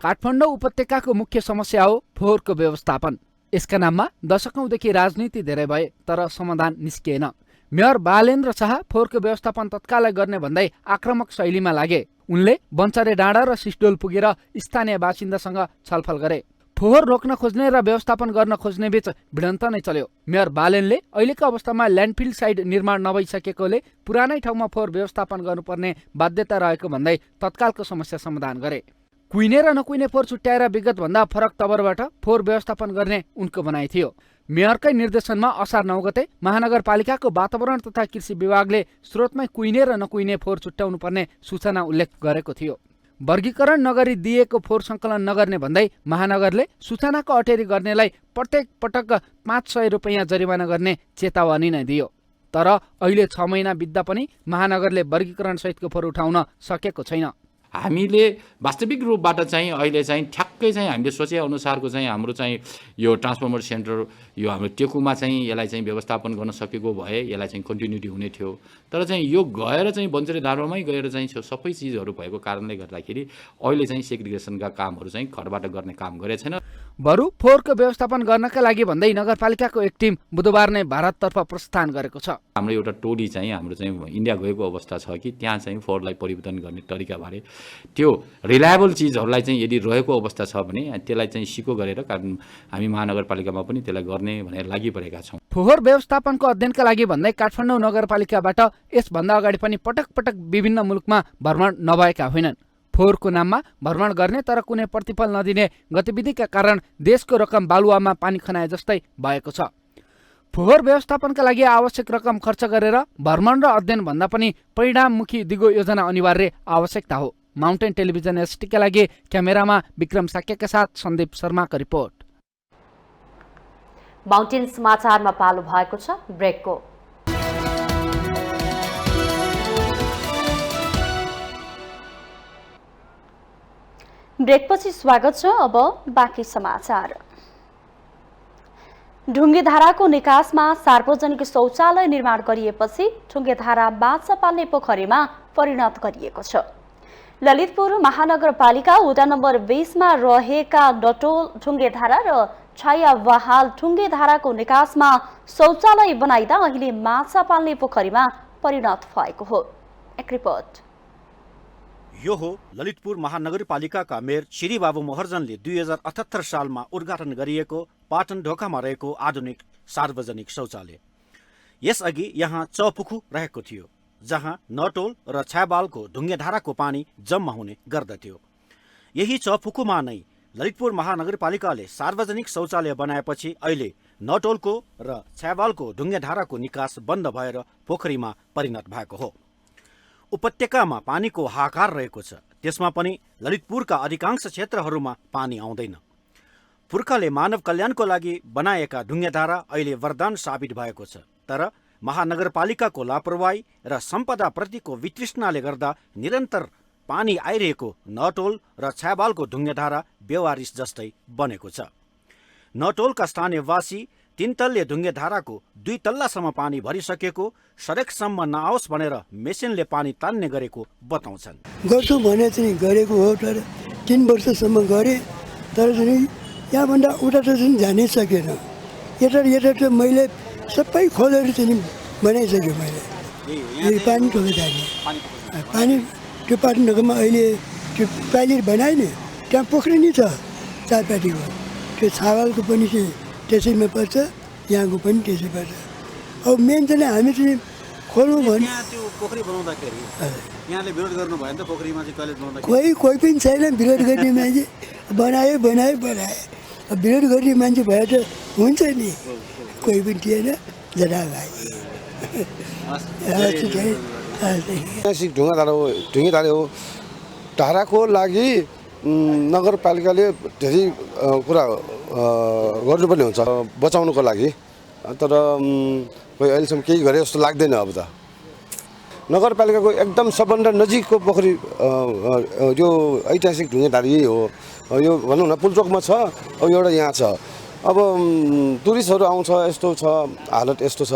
काठमाडौँ उपत्यकाको मुख्य समस्या हो फोहोरको व्यवस्थापन। यसका नाममा दशकौंदेखि राजनीति धेरै भए तर समाधान निस्किएन। मेयर बालेन्द्र शाह फोहोरको व्यवस्थापन तत्कालै गर्ने भन्दै आक्रामक शैलीमा लागे। उनले बन्चरे डाँडा र सिस्डोल पुगेर स्थानीय बासिन्दासँग छलफल गरे। फोहोर रोक्न खोज्ने र व्यवस्थापन गर्न खोज्ने बीच भिडन्त नै चल्यो। मेयर बालेनले अहिलेको अवस्थामा ल्यान्डफिल साइड निर्माण नभइसकेकोले पुरानै ठाउँमा फोहोर व्यवस्थापन गर्नुपर्ने बाध्यता रहेको भन्दै तत्कालको समस्या समाधान गरे। कुहिने र नकुहिने फोहोर छुट्याएर विगतभन्दा फरक तवरबाट फोहोर व्यवस्थापन गर्ने उनको भनाइ थियो। मेयरकै निर्देशनमा असार 9 गते महानगरपालिकाको वातावरण तथा कृषि विभागले स्रोतमै कुहिने र नकुहिने फोहोर छुट्याउनु पर्ने सूचना उल्लेख गरेको थियो। वर्गीकरण नगरी दिएको फोहोर सङ्कलन नगर्ने भन्दै महानगरले सूचनाको अटेरी गर्नेलाई प्रत्येक पटक 500 रुपैयाँ जरिवाना गर्ने चेतावनी नै दियो। तर अहिले 6 महिना बित्दा पनि महानगरले वर्गीकरण सहितको फोहोर उठाउन सकेको छैन।
हामीले वास्तविक रूपबाट चाहिँ अहिले चाहिँ ठ्याक्कै चाहिँ हामीले सोचे अनुसारको चाहिँ हाम्रो चाहिँ यो ट्रान्सफर्मर सेन्टर यो हाम्रो टेकुमा चाहिँ यसलाई चाहिँ व्यवस्थापन गर्न सकेको भए यसलाई चाहिँ कन्टिन्युटी हुने थियो। तर चाहिँ यो गएर चाहिँ बन्चरे धारोमै गएर चाहिँ सबै चिजहरू भएको कारणले गर्दाखेरि अहिले चाहिँ सेग्रिगेसनका कामहरू चाहिँ घरबाट गर्ने काम गरेको छैन।
बरु फोहोरको व्यवस्थापन गर्नका लागि भन्दै नगरपालिकाको एक टिम बुधबार नै भारततर्फ प्रस्थान गरेको छ।
हाम्रो एउटा टोली चाहिँ हाम्रो चाहिँ इन्डिया गएको अवस्था छ कि त्यहाँ चाहिँ फोहोरलाई परिवर्तन गर्ने तरिकाबारे त्यो रिलायबल चिजहरूलाई चाहिँ यदि रहेको अवस्था छ भने त्यसलाई चाहिँ सिको गरेर हामी महानगरपालिकामा पनि त्यसलाई गर्ने भनेर लागिपरेका छौँ।
फोहोर व्यवस्थापनको अध्ययनका लागि भन्दै काठमाडौँ नगरपालिकाबाट यसभन्दा अगाडि पनि पटक पटक विभिन्न मुलुकमा भ्रमण नभएका होइनन्। फोहोरको नाममा भ्रमण गर्ने तर कुनै प्रतिफल नदिने गतिविधिका कारण देशको रकम बालुवामा पानी खनाए जस्तै भएको छ। फोहोर व्यवस्थापनका लागि आवश्यक रकम खर्च गरेर भ्रमण र अध्ययन भन्दा पनि परिणाममुखी दिगो योजना अनिवार्य आवश्यकता हो। माउन्टेन टेलिभिजन एसटीका लागि क्यामेरामा विक्रम साक्यका साथ सन्दीप शर्माको रिपोर्ट।
माउन्टेन समाचारमा पालो भएको छ ब्रेकको।
ब्रेकपछि स्वागत छ। अब बाँकी समाचार। ढुङ्गेधाराको निकासमा सार्वजनिक शौचालय निर्माण गरिएपछि ढुङ्गेधारा माछा पाल्ने पोखरीमा परिणत गरिएको छ। ललितपुर महानगरपालिका वडा नम्बर 20 मा रहेका डटोल ढुङ्गेधारा र छायावाहाल ढुङ्गेधाराको निकासमा शौचालय बनाइदा अहिले माछा पाल्ने पोखरीमा परिणत भएको हो। एक रिपोर्ट।
यो हो ललितपुर महानगरपालिकाका मेयर श्री बाबु महर्जनले 2078 सालमा उद्घाटन गरिएको पाटन ढोकामा रहेको आधुनिक सार्वजनिक शौचालय। यसअघि यहाँ चौपुखु रहेको थियो जहाँ नटोल र छ्याबालको ढुङ्गेधाराको पानी जम्मा हुने गर्दथ्यो। यही चौपुखुमा नै ललितपुर महानगरपालिकाले सार्वजनिक शौचालय बनाएपछि अहिले नटोलको र छ्याबालको ढुङ्गेधाराको निकास बन्द भएर पोखरीमा परिणत भएको हो। उपत्यकामा पानीको हाहाकार रहेको छ, त्यसमा पनि ललितपुरका अधिकांश क्षेत्रहरूमा पानी आउँदैन। पुर्खाले मानव कल्याणको लागि बनाएका ढुङ्गेधारा अहिले वरदान साबित भएको छ, तर महानगरपालिकाको लापरवाही र सम्पदाप्रतिको वितृष्णाले गर्दा निरन्तर पानी आइरहेको नटोल र छ्याबालको ढुङ्गेधारा बेवारिस जस्तै बनेको छ। नटोलका स्थानीयवासी 3 तल्ले ढुङ्गेधाराको 2 तल्लासम्म पानी भरिसकेको सडकसम्म नआओस् भनेर मेसिनले पानी तान्ने गरेको बताउँछन्।
गर्छु भने चाहिँ गरेको हो, तर 3 वर्षसम्म गरे, तर चाहिँ यहाँभन्दा उता त चाहिँ जानै सकेन। यता त मैले सबै खोलेर चाहिँ बनाइसकेँ मैले। यो पानी ठोके जाने पानी त्यो पानी ढोकामा अहिले त्यो पाइलिर बनाएँ नि, त्यहाँ पोखरी नै छ चारपाटीको। त्यो छावालको पनि चाहिँ त्यसैमा पर्छ, यहाँको पनि त्यसै पर्छ। अब मेन चाहिँ हामी चाहिँ खोल्नु भने
त्यो पोखरी बनाउँदाखेरि यहाँले विरोध गर्नु भयो नि त, पोखरीमा चाहिँ टोयलेट बनाउँदा
कोही पनि छैन विरोध गर्ने मान्छे। बनायो अब विरोध गर्ने मान्छे भए त हुन्छ नि, कोही पनि थिएन। जरा
ऐतिहासिक ढुङ्गेधारा हो। धाराको लागि नगरपालिकाले धेरै कुरा गर्नुपर्ने हुन्छ बचाउनुको लागि, तर कोही अहिलेसम्म केही गरे जस्तो लाग्दैन। अब त नगरपालिकाको एकदम सबभन्दा नजिकको पोखरी यो ऐतिहासिक ढुङ्गेधारा यही हो। यो भनौँ न पुलचोकमा छ, अब एउटा यहाँ छ। अब टुरिस्टहरू आउँछ, यस्तो छ हालत, यस्तो छ।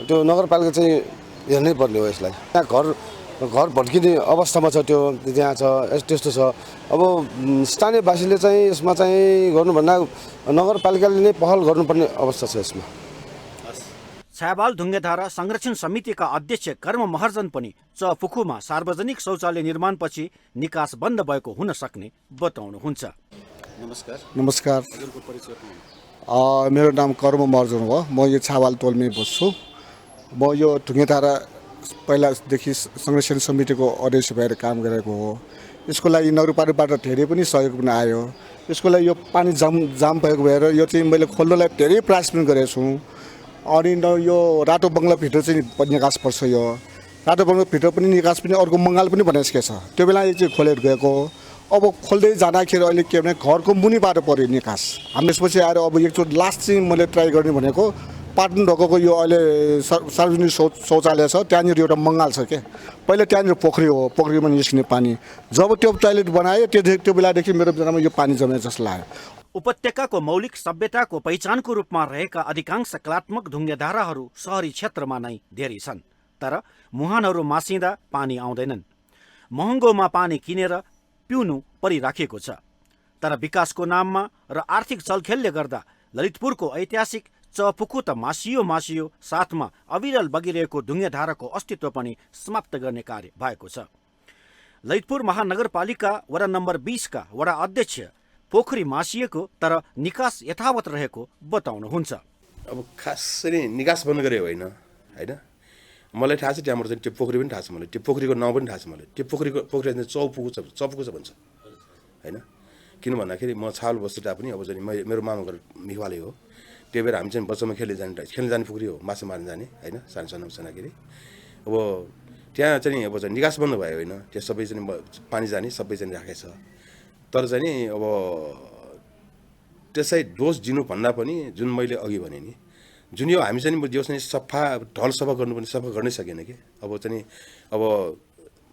त्यो नगरपालिका चाहिँ हेर्नै पर्ने हो यसलाई। यहाँ घर भड्किने अवस्थामा छ, त्यो त्यहाँ छ, त्यस्तो छ। अब स्थानीयवासीले चाहिँ यसमा चाहिँ गर्नुभन्दा नगरपालिकाले नै पहल गर्नुपर्ने अवस्था छ यसमा।
छ्याबाल ढुङ्गेधारा संरक्षण समितिका अध्यक्ष कर्म महर्जन पनि चपुखुमा सार्वजनिक शौचालय निर्माणपछि निकास बन्द भएको हुन सक्ने बताउनुहुन्छ।
नमस्कार। मेरो नाम कर्म महर्जन हो। म यो छ्याबाल टोलमै बस्छु। म यो ढुङ्गेधारा पहिलादेखि संरक्षण समितिको अध्यक्ष भएर काम गरेको हो। यसको लागि नगरपालिकाबाट धेरै पनि सहयोग पनि आयो। यसको लागि यो पानी जाम भएको भएर यो चाहिँ मैले खोल्नलाई धेरै प्रयास पनि गरेको छु। अनि यो रातो बङ्गलाभित्र चाहिँ निकास पर्छ। यो रातो बङ्गलाभित्र पनि निकास पनि अर्को मङ्गाल पनि बनाइसकेको छ। त्यो बेला यो चाहिँ खोलेर गएको। अब खोल्दै जाँदाखेरि अहिले के भने घरको मुनिबाट पऱ्यो निकास। हामी यसपछि आएर अब एकचोटि लास्ट चाहिँ मैले ट्राई गर्ने भनेको पाटन ढोकाको यो अहिले सार्वजनिक शौचालय छ, त्यहाँनिर एउटा मङ्गाल छ क्या। पहिला त्यहाँनिर पोखरी हो, पोखरीमा निस्किने पानी। जब त्यो टोयलेट बनायो त्यो बेलादेखि मेरो विचारमा यो पानी जमे जस्तो लाग्यो।
उपत्यकाको मौलिक सभ्यताको पहिचानको रूपमा रहेका अधिकांश कलात्मक ढुङ्गेधाराहरू सहरी क्षेत्रमा नै धेरै छन्, तर मुहानहरू मासिँदा पानी आउँदैनन्। महँगोमा पानी किनेर पिउनु परिराखेको छ। तर विकासको नाममा र आर्थिक चलखेलले गर्दा ललितपुरको ऐतिहासिक चपुखु त मासियो साथमा अविरल बगिरहेको ढुङ्गेधाराको अस्तित्व पनि समाप्त गर्ने कार्य भएको छ। ललितपुर महानगरपालिका वडा नम्बर 20 का वडा अध्यक्ष पोखरी मासिएको तर निकास यथावत रहेको बताउनुहुन्छ।
अब खासै निकास बन्द गरे होइन,
मलाई थाहा छ त्यहाँबाट चाहिँ त्यो पोखरी पनि थाहा छ मलाई, त्यो पोखरीको नाउँ पनि थाहा छ मलाई। त्यो पोखरी चाहिँ चौपुको छ भन्छ होइन। किन भन्दाखेरि म छाल बस्ती पनि अब चाहिँ मेरो मामा घर मिखवाले हो। त्यो बेर हामी चाहिँ बच्चामा खेल्न जाने पोखरी हो, माछा मार्न जाने होइन, सानो छँदाखेरि। अब त्यहाँ चाहिँ अब चाहिँ निकास बन्द भयो होइन, त्यो सबै चाहिँ पानी जाने सबै चाहिँ राखेछ। तर चाहिँ नि अब त्यसलाई दोष दिनु भन्दा पनि जुन मैले अघि भने नि, जुन यो हामी चाहिँ जो चाहिँ ढल सफा गर्नुपर्ने सफा गर्नै सकेन कि। अब चाहिँ अब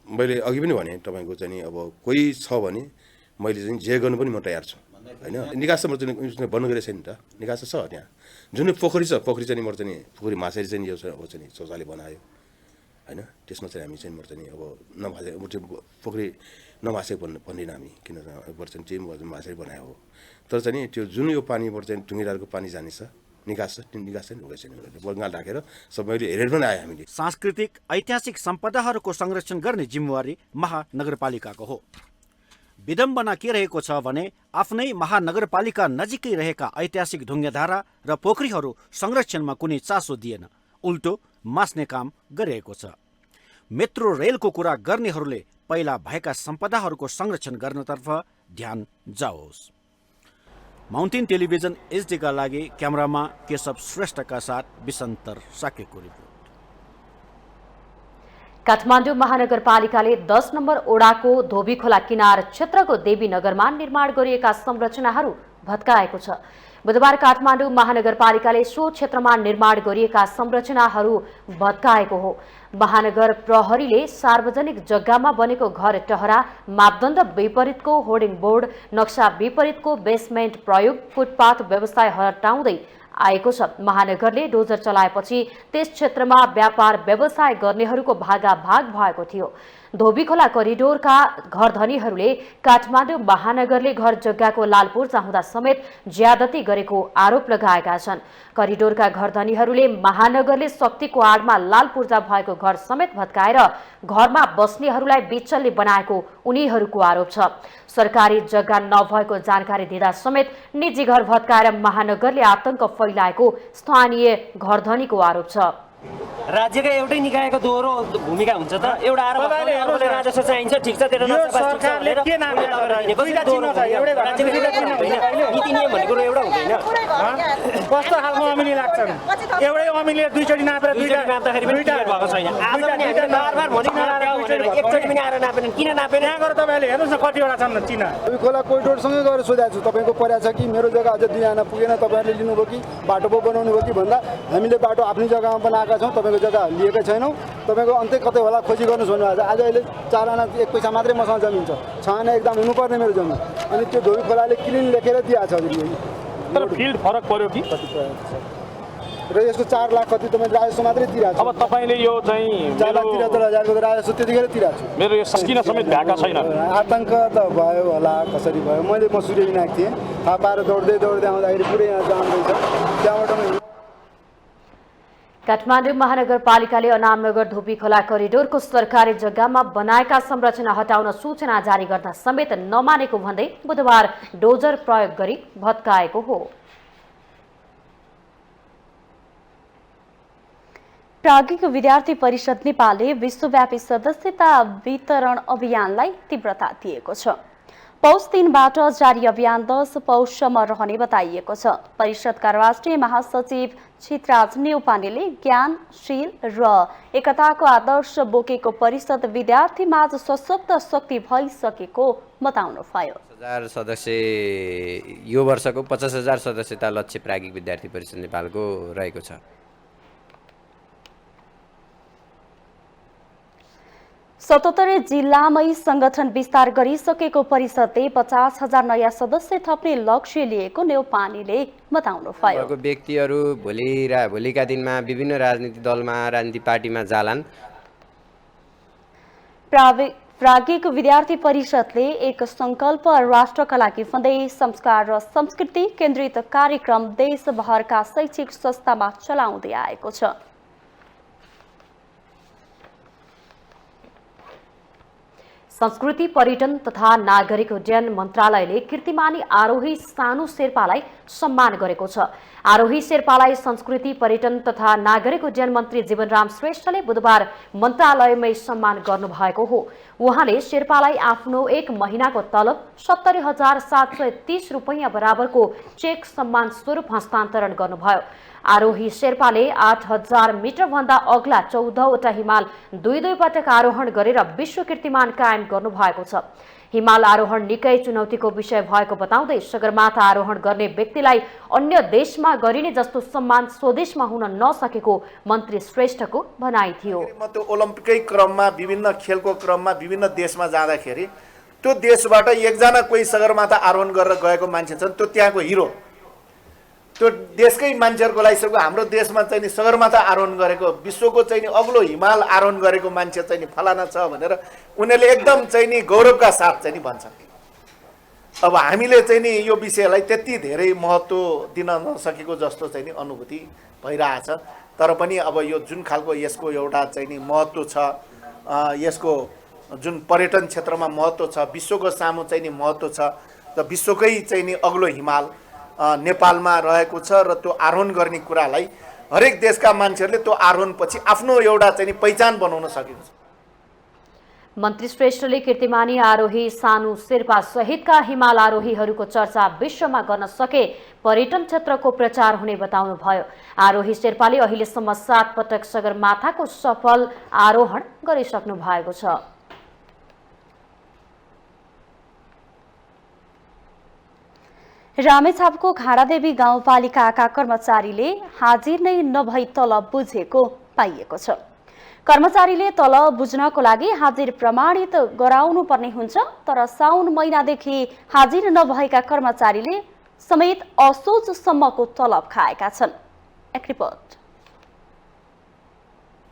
मैले अघि पनि भने तपाईँको चाहिँ अब कोही छ भने मैले चाहिँ जे गर्नु पनि म तयार छु होइन। निकास चाहिँ बन्द गरेको छैन त, निकास छ त्यहाँ। जुन पोखरी छ, पोखरी चाहिँ म चाहिँ पोखरी माछारी चाहिँ यो अब चाहिँ शौचालय बनायो होइन। त्यसमा चाहिँ हामी चाहिँ म चाहिँ अब नमासे पोखरी नमासेको भन्दैन हामी, किन चाहिँ चाहिँ माछारी बनायो हो। तर चाहिँ त्यो जुन यो पानीबाट चाहिँ ढुङ्गेराको पानी जाने छ, निकास चाहिँ हुँदै छैन। बङ्गाल राखेर सबैले हेरेर पनि आयो हामीले।
सांस्कृतिक ऐतिहासिक सम्पदाहरूको संरक्षण गर्ने जिम्मेवारी महानगरपालिकाको हो। विडम्बना के रहेको छ भने आफ्नै महानगरपालिका नजिकै रहेका ऐतिहासिक ढुङ्गेधारा र पोखरीहरू संरक्षणमा कुनै चासो दिएन, उल्टो मास्ने काम गरिरहेको छ। मेट्रो रेलको कुरा गर्नेहरूले पहिला भएका सम्पदाहरूको संरक्षण गर्नतर्फ ध्यान जाओस्। माउन्टेन टेलिभिजन एचडीका लागि क्यामेरामा केशव श्रेष्ठका साथ विसन्तर साकेको रिपोर्ट।
काठमाडौँ महानगरपालिकाले 10 नम्बर ओडाको धोबीखोला किनार क्षेत्रको देवीनगरमा निर्माण गरिएका संरचनाहरू भत्काएको छ। बुधबार काठमाडौँ महानगरपालिकाले सो क्षेत्रमा निर्माण गरिएका संरचनाहरू भत्काएको हो। महानगर प्रहरीले सार्वजनिक जग्गामा बनेको घर टहरा, मापदण्ड विपरीतको होर्डिङ बोर्ड, नक्सा विपरीतको बेसमेन्ट प्रयोग, फुटपाथ व्यवसाय हटाउँदै आएको छ। महानगरले डोजर चलाएपछि त्यस क्षेत्रमा व्यापार व्यवसाय गर्नेहरूको भागाभाग भएको थियो। धोबीखोला करिडोरका घरधनीहरूले काठमाडौँ महानगरले घर जग्गाको लालपूर्जा हुँदा समेत ज्यादती गरेको आरोप लगाएका छन्। करिडोरका घरधनीहरूले महानगरले शक्तिको आडमा लालपूर्जा भएको घर समेत भत्काएर घरमा बस्नेहरूलाई बिचल्ली बनाएको उनीहरूको आरोप छ। सरकारी जग्गा नभएको जानकारी दिँदा समेत निजी घर भत्काएर महानगरले आतंक फैलाएको स्थानीय घरधनीको आरोप छ।
राज्यका एउटै निकायको दोहोरो भूमिका हुन्छ त। एउटा अर्कोले राजस्व चाहिन्छ, ठिक छ, त्यो सरकारले के नाम नीति नियम भन्ने कुरो एउटा हुँदैन।
कस्तो खालको अमिनी लाग्छन्, एउटै अमिनीले दुईचोटि नापेर
दुईचोटि नाप्दाखेरि पनि क्लियर भएको छैन। आज पनि हामीले बारबार एकचोटि पनि आएर नापेनन्, किन नापेन?
यहाँ गएर तपाईँले हेर्नुहोस् न कतिवटा छन् चिना।
खोला कोरिडोरसँगै गएर सोधेको छु, तपाईँको पर्या छ कि मेरो जग्गा अझ 2 आना पुगेन, तपाईँहरूले लिनुभयो कि बाटो पो बनाउनु भयो कि भन्दा हामीले बाटो आफ्नै जग्गामा बनाएका छौँ, तपाईँको जग्गा लिएकै छैनौँ, तपाईँको अन्त्य कतै होला खोजी गर्नुहोस् भन्नुभएको छ। आज अहिले 4 आना 1 पैसा मात्रै मसँग जमिन छ, 6 आना एकदम हुनुपर्ने मेरो जमिन, अनि त्यो धोबी खोलाले क्लिन लेखेर दिएको छ।
तर फिल्ड फरक पर्यो कि
र यसको 4 लाख कति तपाईँ राजस्व मात्रै तिरेको छ।
अब तपाईँले यो चाहिँ
4,73,000 को राजस्व त्यतिखेर तिरेको छु।
मेरो यो सस्किन समेत भएका छैन।
आतङ्क त भयो होला, कसरी भयो मैले म सूर्य विनायक थिएँ, थाहा पाएर दौड्दै आउँदाखेरि पुरै यहाँ जाँदैछ। त्यहाँबाट
काठमाडौँ महानगरपालिकाले अनामनगर धोबीखोला करिडोरको सरकारी जग्गामा बनाएका संरचना हटाउन सूचना जारी गर्दा समेत नमानेको भन्दै बुधबार डोजर प्रयोग गरी भत्काएको हो।
प्राज्ञिक विद्यार्थी परिषद नेपालले विश्वव्यापी सदस्यता वितरण अभियानलाई तीव्रता दिएको छ। पौष 3बाट जारी अभियान 10 पौषसम्म रहने बताइएको छ। परिषदका राष्ट्रिय महासचिव छितराज नेउपानेले ज्ञानशील र एकताको आदर्श बोकेको परिषद विद्यार्थीमाझ सशक्त शक्ति भइसकेको बताउनुभयो।
50,000 सदस्य यो वर्षको 50,000 सदस्यता लक्ष्य प्राज्ञिक विद्यार्थी परिषद नेपालको रहेको छ।
सतहत्तर जिल्लामै संगठन विस्तार गरिसकेको परिषदले 50,000 नयाँ सदस्य थप्ने लक्ष्य लिएको नेउपानेले बताउनुभयो।
व्यक्तिहरू भोलिका दिनमा विभिन्न राजनीतिक दलमा, राजनीतिक पार्टीमा जालान्।
प्राज्ञिक विद्यार्थी परिषदले एक संकल्प राष्ट्रका लागि भन्दै संस्कार र संस्कृति केन्द्रित कार्यक्रम देशभरका शैक्षिक संस्थामा चलाउँदै आएको छ।
संस्कृति पर्यटन तथा नागरिक उड्डयन मन्त्रालयले कीर्तिमानी आरोही सानु शेर्पालाई सम्मान गरेको छ। आरोही शेर्पालाई संस्कृति पर्यटन तथा नागरिक उड्डयन मन्त्री जीवनराम श्रेष्ठले बुधबार मन्त्रालयमै सम्मान गर्नुभएको हो। उहाँले शेर्पालाई आफ्नो 1 महिनाको तलब 70,730 रुपैयाँ बराबरको चेक सम्मान स्वरूप हस्तान्तरण गर्नुभयो। आरोही शेर्पाले 8,000 मिटरभन्दा अग्ला 14वटा हिमाल 2 पटक आरोहण गरेर विश्व कीर्तिमान कायम गर्नुभएको छ। हिमाल आरोहण निकै चुनौतीको विषय भएको बताउँदै सगरमाथा आरोहण गर्ने व्यक्तिलाई अन्य देशमा गरिने जस्तो सम्मान स्वदेशमा हुन नसकेको मन्त्री श्रेष्ठको भनाइ थियो।
त्यो ओलम्पिकै क्रममा विभिन्न खेलको क्रममा विभिन्न देशमा जाँदाखेरि त्यो देशबाट एकजना कोही सगरमाथा आरोहण गरेर गएको मान्छे छन्, त्यो त्यहाँको हिरो, त्यो देशकै मान्छेहरूको लागि सबको हाम्रो देशमा चाहिँ नि सगरमाथा आरोहण गरेको विश्वको चाहिँ नि अग्लो हिमाल आरोहण गरेको मान्छे चाहिँ नि फलाना छ भनेर उनीहरूले एकदम चाहिँ नि गौरवका साथ चाहिँ नि भन्छन्। अब हामीले चाहिँ नि यो विषयलाई त्यति धेरै महत्त्व दिन नसकेको जस्तो चाहिँ नि अनुभूति भइरहेछ। तर पनि अब यो जुन खालको यसको एउटा चाहिँ नि महत्त्व छ, यसको जुन पर्यटन क्षेत्रमा महत्त्व छ, विश्वको सामु चाहिँ नि महत्त्व छ, र विश्वकै चाहिँ नि अग्लो हिमाल नेपालमा रहेको छ र त्यो आरोहण गर्ने कुरालाई हरेक देशका मान्छेहरूले त्यो आरोहणपछि आफ्नो एउटा चाहिँ पहिचान बनाउन सकेको छ।
मन्त्री श्रेष्ठले कीर्तिमानी आरोही सानु शेर्पा सहितका हिमाल आरोहीहरूको चर्चा विश्वमा गर्न सके पर्यटन क्षेत्रको प्रचार हुने बताउनुभयो। आरोही शेर्पाले अहिलेसम्म 7 पटक सगरमाथाको सफल आरोहण गरिसक्नु भएको छ।
रामेछापको खाडादेवी गाउँपालिकाका कर्मचारीले हाजिर नै नभई तलब बुझेको पाइएको छ। कर्मचारीले तलब बुझ्नको लागि हाजिर प्रमाणित गराउनु पर्ने हुन्छ, तर साउन महिनादेखि हाजिर नभएका कर्मचारीले समेत असोजसम्मको तलब खाएका छन्। एक रिपोर्ट।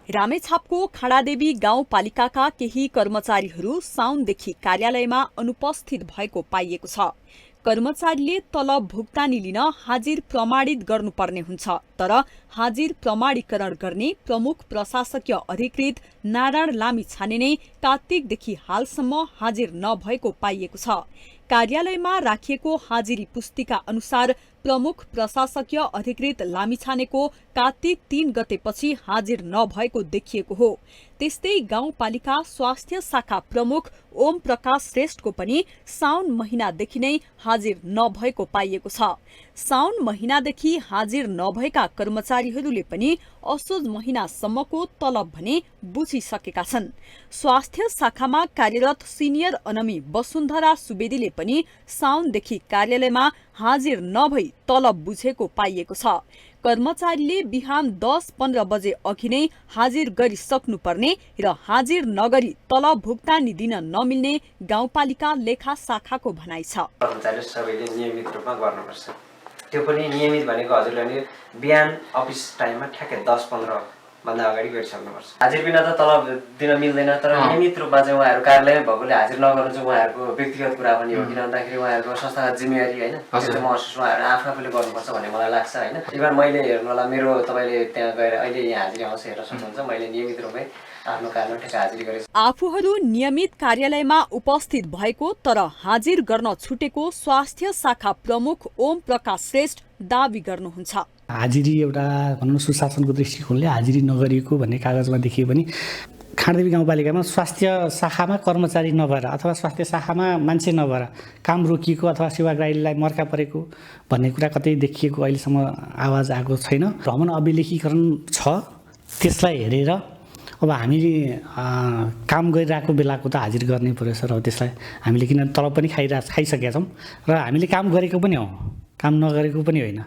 रामेछापको खाडादेवी गाउँपालिकाका केही कर्मचारीहरू साउनदेखि कार्यालयमा अनुपस्थित भएको पाइएको छ। कर्मचारीले तलब भुक्तानी लिन हाजिर प्रमाणित गर्नुपर्ने हुन्छ, तर हाजिर प्रमाणीकरण गर्ने प्रमुख प्रशासकीय अधिकृत नारायण लामिछाने नै कार्तिकदेखि हालसम्म हाजिर नभएको पाइएको छ। कार्यालयमा राखिएको हाजिरी पुस्तिका अनुसार प्रमुख प्रशासकीय अधिकृत लामिछानेको कार्तिक 3 गतेपछि हाजिर नभएको देखिएको हो। त्यस्तै गाउँपालिका स्वास्थ्य शाखा प्रमुख ओम प्रकाश श्रेष्ठको पनि साउन महिनादेखि नै हाजिर नभएको पाइएको छ। साउन महिनादेखि हाजिर नभएका कर्मचारीहरूले पनि असोज महिनासम्मको तलब भने बुझिसकेका छन्। स्वास्थ्य शाखामा कार्यरत सिनियर अनमी वसुन्धरा सुवेदीले पनि साउनदेखि कार्यालयमा हाजिर नभई तलब बुझेको पाइएको छ। कर्मचारीले बिहान 10-15 बजे अघि नै हाजिर गरिसक्नुपर्ने र हाजिर नगरी तलब भुक्तानी दिन नमिल्ने गाउँपालिका लेखा शाखाको भनाइ छ।
कर्मचारी सबैले नियमित रूपमा गर्नुपर्छ। त्यो पनि नियमित भनेको हजुरले बिहान अफिस टाइममा ठ्याक्कै 10-15 भन्दा अगाडि गरिसक्नुपर्छ। हाजिर बिना त तलब दिन मिल्दैन, तर नियमित रूपमा चाहिँ उहाँहरू कार्यालयमा भएकोले हाजिर नगर्नु चाहिँ उहाँहरूको व्यक्तिगत कुरा पनि हो, किन भन्दाखेरि उहाँहरूको संस्थागत जिम्मेवारी होइन, त्यो महसुस उहाँहरू आफूले गर्नुपर्छ भन्ने मलाई लाग्छ होइन। इभन मैले हेर्नु होला, मेरो तपाईँले त्यहाँ गएर अहिले यहाँ हाजिरी आउँछ हेर्न सक्नुहुन्छ, मैले नियमित रूपमै आफ्नो कार्यालयमा ठ्याक्कै हाजिरी गरेँ।
आफूहरू नियमित कार्यालयमा उपस्थित भएको तर हाजिर गर्न छुटेको स्वास्थ्य शाखा प्रमुख ओम प्रकाश श्रेष्ठ दावी गर्नुहुन्छ।
हाजिरी एउटा भनौँ सुशासनको दृष्टिकोणले हाजिरी नगरिएको भन्ने कागजमा देखिए पनि खाडदेवी गाउँपालिकामा स्वास्थ्य शाखामा कर्मचारी नभएर अथवा स्वास्थ्य शाखामा मान्छे नभएर काम रोकिएको अथवा सेवाग्राहीलाई मर्का परेको भन्ने कुरा कतै देखिएको अहिलेसम्म आवाज आएको छैन। भ्रमण अभिलेखीकरण छ, त्यसलाई हेरेर अब हामी काम गरिरहेको बेलाको त हाजिर गर्नै पर्यो सर। अब त्यसलाई हामीले किन तलब पनि खाइसकेका छौँ र हामीले काम गरेको पनि हो, काम नगरेको पनि होइन,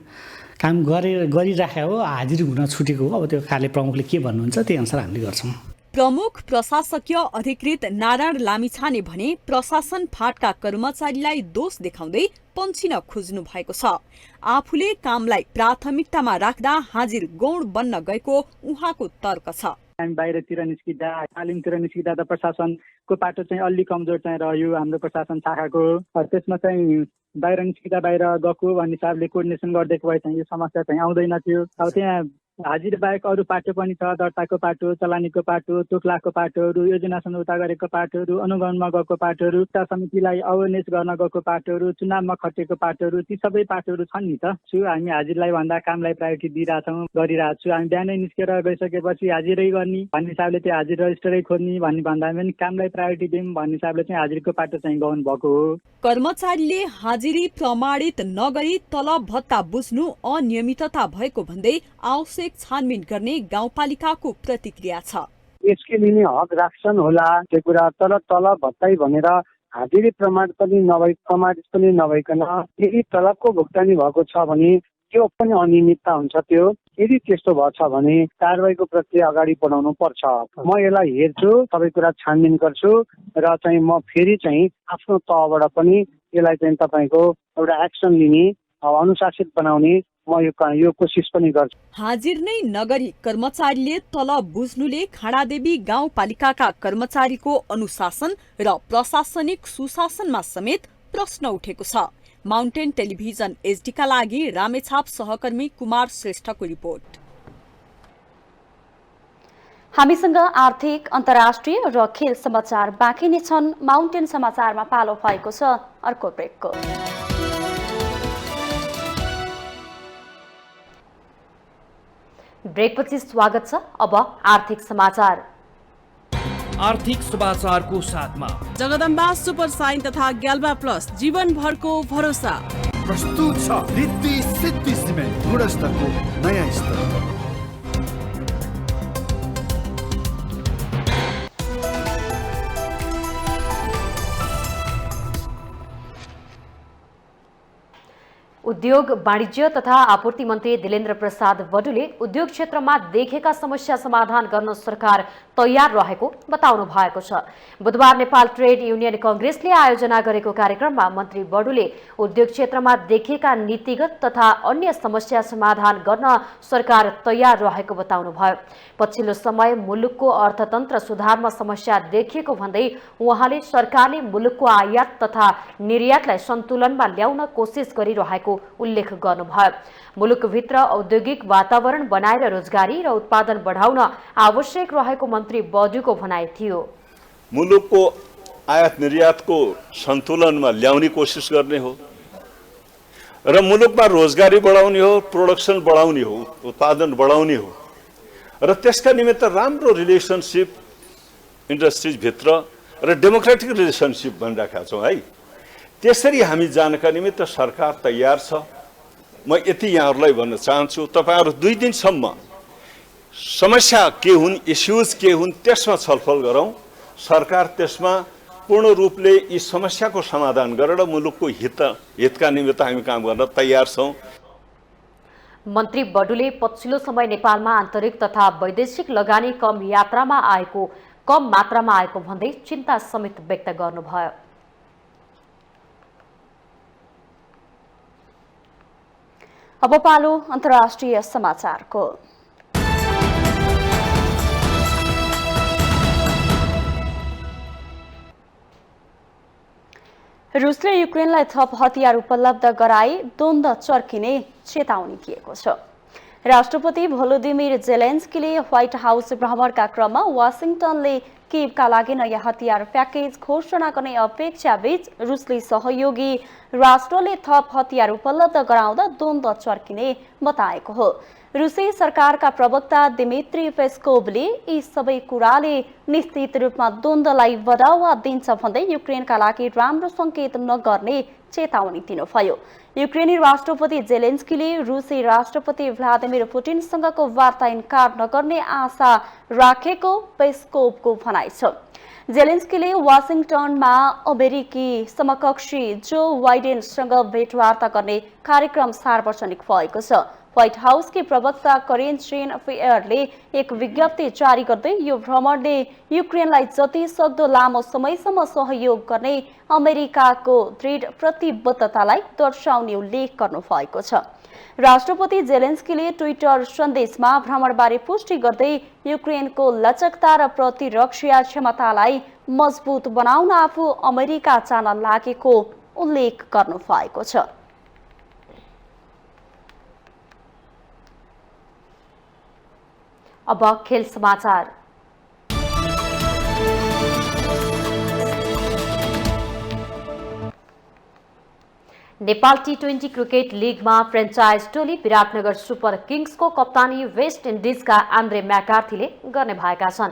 काम गरिराखेको हो, हाजिर हुन छुटेको हो। अब त्यो कार्य प्रमुखले के भन्नुहुन्छ त्यही अनुसार हामीले गर्छौँ।
प्रमुख प्रशासकीय अधिकृत नारायण लामिछाने भने प्रशासन फाँटका कर्मचारीलाई दोष देखाउँदै पन्छिन खोज्नु भएको छ। आफूले कामलाई प्राथमिकतामा राख्दा हाजिर गौण बन्न गएको उहाँको तर्क छ।
हामी बाहिरतिर निस्किँदा, तालिमतिर निस्किँदा त प्रशासनको पाटो चाहिँ अलि कमजोर चाहिँ रह्यो हाम्रो प्रशासन शाखाको। त्यसमा चाहिँ बाहिर निस्किँदा बाहिर गएको भन्ने हिसाबले कोर्डिनेसन गरिदिएको भए चाहिँ यो समस्या चाहिँ आउँदैन थियो। अब त्यहाँ हाजिर बाहेक अरू पाटो पनि छ, दर्ताको पाटो, चलानीको पाटो, तोक्लाको पाटोहरू, योजना सम्झौता गरेको पाटोहरू, अनुगमनमा गएको पाटोहरू, समितिलाई अवेरनेस गर्न गएको पाटोहरू, चुनावमा खटेको पाटोहरू, ती सबै पाटोहरू छन् नि त। हामी हाजिरलाई भन्दा कामलाई प्रायोरिटी दिइरहेछौँ, गरिरहेको छु। हामी बिहानै निस्केर गइसकेपछि हाजिरै गर्ने भन्ने हिसाबले चाहिँ हाजिर रजिस्टरै खोल्ने भन्ने भन्दा पनि कामलाई प्रायोरिटी दिउँ भन्ने हिसाबले चाहिँ हाजिरको पाटो चाहिँ गाउनु भएको हो।
कर्मचारीले हाजिरी प्रमाणित नगरी तलब भत्ता बुझ्नु अनियमितता भएको भन्दै आवश्यक छानबिन गर्ने गाउँपालिकाको प्रतिक्रिया छ।
यसले लिने हक राख्छन् होला त्यो कुरा, तर तलब भत्तै भनेर हाजिरी प्रमाणित पनि नभइकन यदि तलबको भुक्तानी भएको छ भने त्यो पनि अनियमितता हुन्छ। त्यो यदि त्यस्तो भएछ भने कारबाहीको प्रक्रिया अगाडि बढाउनु पर्छ। म यसलाई हेर्छु, सबै कुरा छानबिन गर्छु र चाहिँ म फेरि चाहिँ आफ्नो तहबाट पनि यसलाई चाहिँ तपाईँको एउटा एक्सन लिने, अनुशासित बनाउने म यो कोसिस पनि गर्छु।
हाजिर नै नगरी कर्मचारीले तलब बुझ्नुले खाडादेवी गाउँपालिकाका कर्मचारीको अनुशासन र प्रशासनिक सुशासनमा समेत प्रश्न उठेको छ। माउन्टेन टेलिभिजन एचडीका लागि रामेछाप सहकर्मी कुमार श्रेष्ठको रिपोर्ट।
हामीसँग आर्थिक, अन्तर्राष्ट्रिय र खेल समाचार बाँकी नै छन्। माउन्टेन समाचारमा पालो भएको छ अर्को ब्रेकको।
ब्रेकपछि स्वागत छ। अब आर्थिक समाचार।
आर्थिक समाचारको साथमा
जगदम्बा सुपर साइन तथा ग्याल्बा प्लस जीवनभरको भरोसा।
प्रस्तुत छ रिद्धि सिद्धि सिमेन्ट, गुणस्तरको नयाँ स्तर।
उद्योग, वाणिज्य तथा आपूर्ति मन्त्री दिलेन्द्र प्रसाद बडुले उद्योग क्षेत्रमा देखेका समस्या समाधान गर्न सरकार तयार रहेको बताउनु भएको छ। बुधबार नेपाल ट्रेड युनियन कंग्रेसले आयोजना गरेको कार्यक्रममा मन्त्री बडुले उद्योग क्षेत्रमा देखिएका नीतिगत तथा अन्य समस्या समाधान गर्न सरकार तयार रहेको बताउनुभयो। पछिल्लो समय मुलुकको अर्थतन्त्र सुधारमा समस्या देखिएको भन्दै उहाँले सरकारले मुलुकको आयात तथा निर्यातलाई सन्तुलनमा ल्याउन कोसिस गरिरहेको उल्लेख गर्नुभयो। मुलुकभित्र औद्योगिक वातावरण बनाएर रोजगारी र उत्पादन बढाउन आवश्यक रहेको मन्त्री बडुको भनाइ थियो।
मुलुकको आयात निर्यातको सन्तुलनमा ल्याउने कोसिस गर्ने हो र मुलुकमा रोजगारी बढाउने हो, प्रोडक्सन बढाउने हो, उत्पादन बढाउने हो र त्यसका निमित्त राम्रो रिलेसनसिप इन्डस्ट्रिजभित्र र डेमोक्रेटिक रिलेसनसिप भनिरहेका छौँ है। त्यसरी हामी जानका निमित्त सरकार तयार छ। म यति यहाँहरूलाई भन्न चाहन्छु, तपाईहरु 2 दिनसम्म समस्या के हुन्, इस्युज के हुन् त्यसमा छलफल गरौँ। सरकार त्यसमा पूर्ण रूपले यी समस्याको समाधान गरेर मुलुकको हितका निमित्त हामी काम गर्न तयार छौँ।
मन्त्री बडुले पछिल्लो समय नेपालमा आन्तरिक तथा वैदेशिक लगानी कम मात्रामा आएको भन्दै चिन्ता समेत व्यक्त गर्नुभयो।
अब पालो अन्तर्राष्ट्रिय समाचारको। रुसले युक्रेनलाई थप हतियार उपलब्ध गराई द्वन्द्व चर्किने चेतावनी दिएको छ। राष्ट्रपति भोलोदिमिर जेलेन्स्कीले व्हाइट हाउस भ्रमणका क्रममा वाशिंटनले कियवका लागि नयाँ हतियार प्याकेज घोषणा गर्ने अपेक्षा बीच रुसले सहयोगी राष्ट्रले थप हतियार उपलब्ध गराउँदा द्वन्द्व चर्किने बताएको हो। रुसी सरकारका प्रवक्ता दिमित्री पेस्कोभले यी सबै कुराले निश्चित रूपमा द्वन्द्वलाई बढावा दिन्छ भन्दै युक्रेनका लागि राम्रो संकेत नगर्ने चेतावनी दिनुभयो। युक्रेनी राष्ट्रपति जेलेन्स्कीले रुसी राष्ट्रपति भ्लादिमिर पुटिनसँगको वार्ता इन्कार नगर्ने आशा राखेको पेस्कोभको भनाइ छ। जेलेन्स्कीले वाशिंटनमा अमेरिकी समकक्षी जो बाइडेनसँग भेटवार्ता गर्ने कार्यक्रम सार्वजनिक भएको छ। व्हाइट हाउसकी प्रवक्ता करेन जेन पियरले एक विज्ञप्ति जारी गर्दै यो भ्रमणले युक्रेनलाई जति सक्दो लामो समयसम्म सहयोग गर्ने अमेरिकाको दृढ प्रतिबद्धतालाई दर्शाउने उल्लेख गर्नुभएको छ। राष्ट्रपति जेलेन्स्कीले ट्विटर सन्देशमा भ्रमणबारे पुष्टि गर्दै युक्रेनको लचकता र प्रतिरक्षा क्षमतालाई मजबुत बनाउन आफू अमेरिका जान लागेको उल्लेख गर्नुभएको छ।
अब खेल समाचार। नेपाल टी20 क्रिकेट लीगमा फ्रेन्चाइज टोली विराटनगर सुपर किङ्सको कप्तानी वेस्ट इन्डिजका आन्द्रे म्याकार्थीले गर्ने भएका छन्।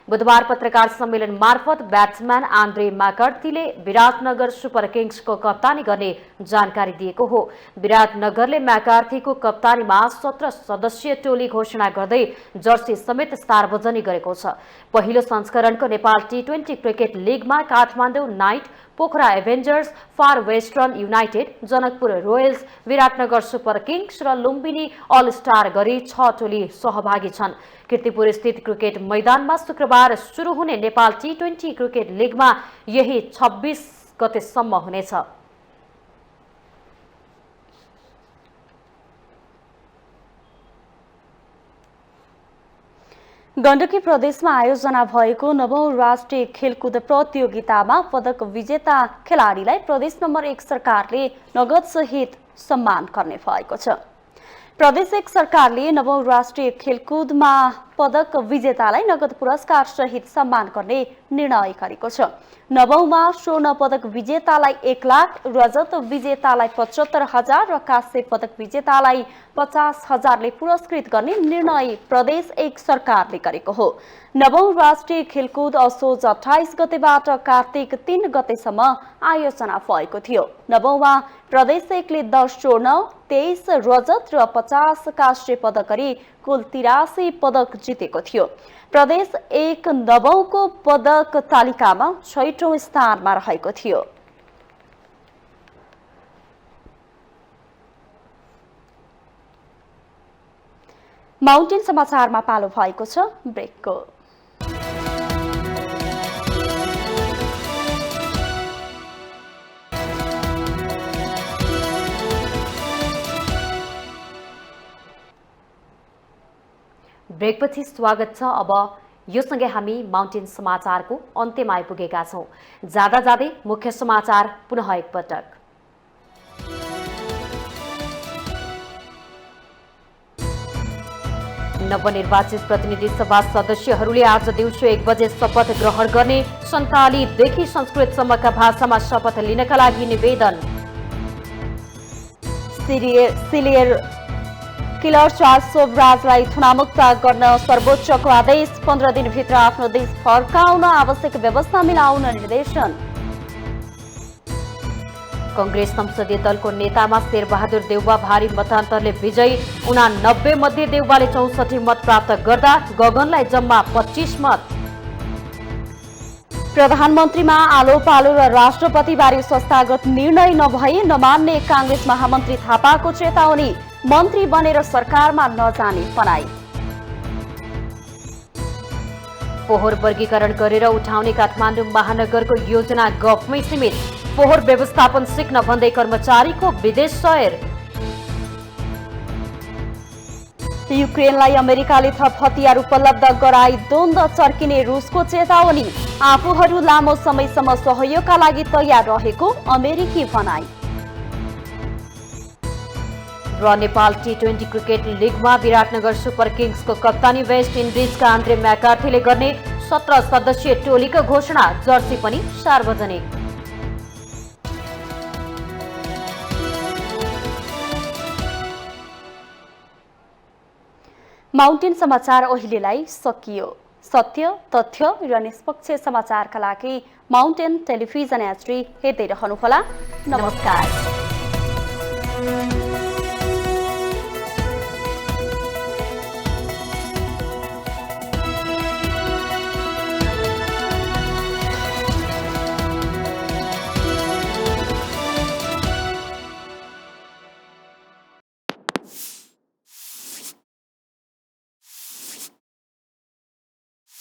बुधबार पत्रकार सम्मेलन मार्फत ब्याट्सम्यान आन्द्रे म्याकार्थीले विराटनगर सुपर किङ्सको कप्तानी गर्ने जानकारी दिएको हो। विराटनगरले म्याकार्थीको कप्तानीमा 17 सदस्यीय टोली घोषणा गर्दै जर्सी समेत सार्वजनिक गरेको छ। पहिलो संस्करणको नेपाल टी20 क्रिकेट लीगमा Kathmandu Knight, Pokhara Avengers, Far Western United, Janakpur Royals, Biratnagar Super Kings र लुम्बिनी अल स्टार गरी 6 टोली सहभागी छन्। कीर्तिपुर स्थित क्रिकेट मैदानमा शुक्रबार सुरु हुने नेपाल टी20 क्रिकेट लीगमा यही 26 गतेसम्म हुनेछ।
गण्डकी प्रदेशमा आयोजना भएको 9औं राष्ट्रिय खेलकुद प्रतियोगितामा पदक विजेता खेलाडीलाई प्रदेश नम्बर 1 सरकारले नगद सहित सम्मान गर्ने भएको छ। प्रदेश 1 सरकारले 9औं राष्ट्रिय खेलकुदमा पदक विजेतालाई नगद पुरस्कार सहित सम्मान गर्ने निर्णय गरेको छ। 9औंमा स्वर्ण पदक विजेतालाई 1 लाख, रजत विजेतालाई 75,000 र कांस्य पदक विजेतालाई 50,000ले पुरस्कृत गर्ने निर्णय प्रदेश 1 सरकारले गरेको हो। 9औं राष्ट्रिय खेलकुद असोज 28 गतेबाट कार्तिक 3 गतेसम्म आयोजना भएको थियो। 9औंमा प्रदेश 1ले 10 स्वर्ण, 23 रजत र 50 कांस्य पदक गरी कुल 83 पदक जितेको थियो। प्रदेश 1 9औंको पदक तालिकामा 6औं स्थानमा रहेको थियो। माउन्टेन समाचारमा पालो भएको छ ब्रेकको।
ब्रेकपछि स्वागत छ। अब यो सँगै हामी माउन्टेन समाचारको अन्त्यमा आइपुगेका छौं। जाँदा जाँदै मुख्य समाचार पुनः एकपटक। नवनिर्वाचित प्रतिनिधि सभा सदस्यहरूले आज दिउँसो 1 बजे शपथ ग्रहण गर्ने। सन्थाली देखि संस्कृतसम्मका भाषामा शपथ लिनका लागि निवेदन।
सिलियर किलर चार्ल्स सोबराजलाई थुनामुक्त गर्न सर्वोच्चको आदेश। 15 दिनभित्र आफ्नो देश फर्काउन आवश्यक व्यवस्था मिलाउन निर्देशन। कांग्रेस संसदीय दलको नेतामा शेरबहादुर देउवा भारी मतान्तरले विजयी। 89 मध्ये देउवाले 64 मत प्राप्त गर्दा गगनलाई जम्मा 25 मत। प्रधानमन्त्रीमा आलो पालो र राष्ट्रपतिबारे संस्थागत निर्णय नभए नमान्ने कांग्रेस महामन्त्री थापाको चेतावनी। मन्त्री बनेर सरकारमा नजाने पनाई। फोहोर वर्गीकरण गरेर उठाउने काठमाडौँ महानगरको योजना गफमै सीमित। फोहोर व्यवस्थापन सिक्न भन्दै कर्मचारीको विदेश सैर। युक्रेनलाई अमेरिकाले थप हतियार उपलब्ध गराई द्वन्द्व चर्किने रुसको चेतावनी। आफूहरू लामो समयसम्म सहयोगका लागि तयार रहेको अमेरिकी भनाई। र नेपाल टी20 क्रिकेट लीगमा विराटनगर सुपर किङ्सको कप्तानी वेस्ट इन्डिजका आन्द्रे म्याकार्थीले गर्ने। 17 सदस्यीय टोलीको घोषणा, जर्सी पनि सार्वजनिक। माउन्टेन समाचार अहिलेलाई सकियो। सत्य, तथ्य र निष्पक्ष समाचारका लागि माउन्टेन टेलिभिजन HD हेर्दै रहनुहोला। नमस्कार।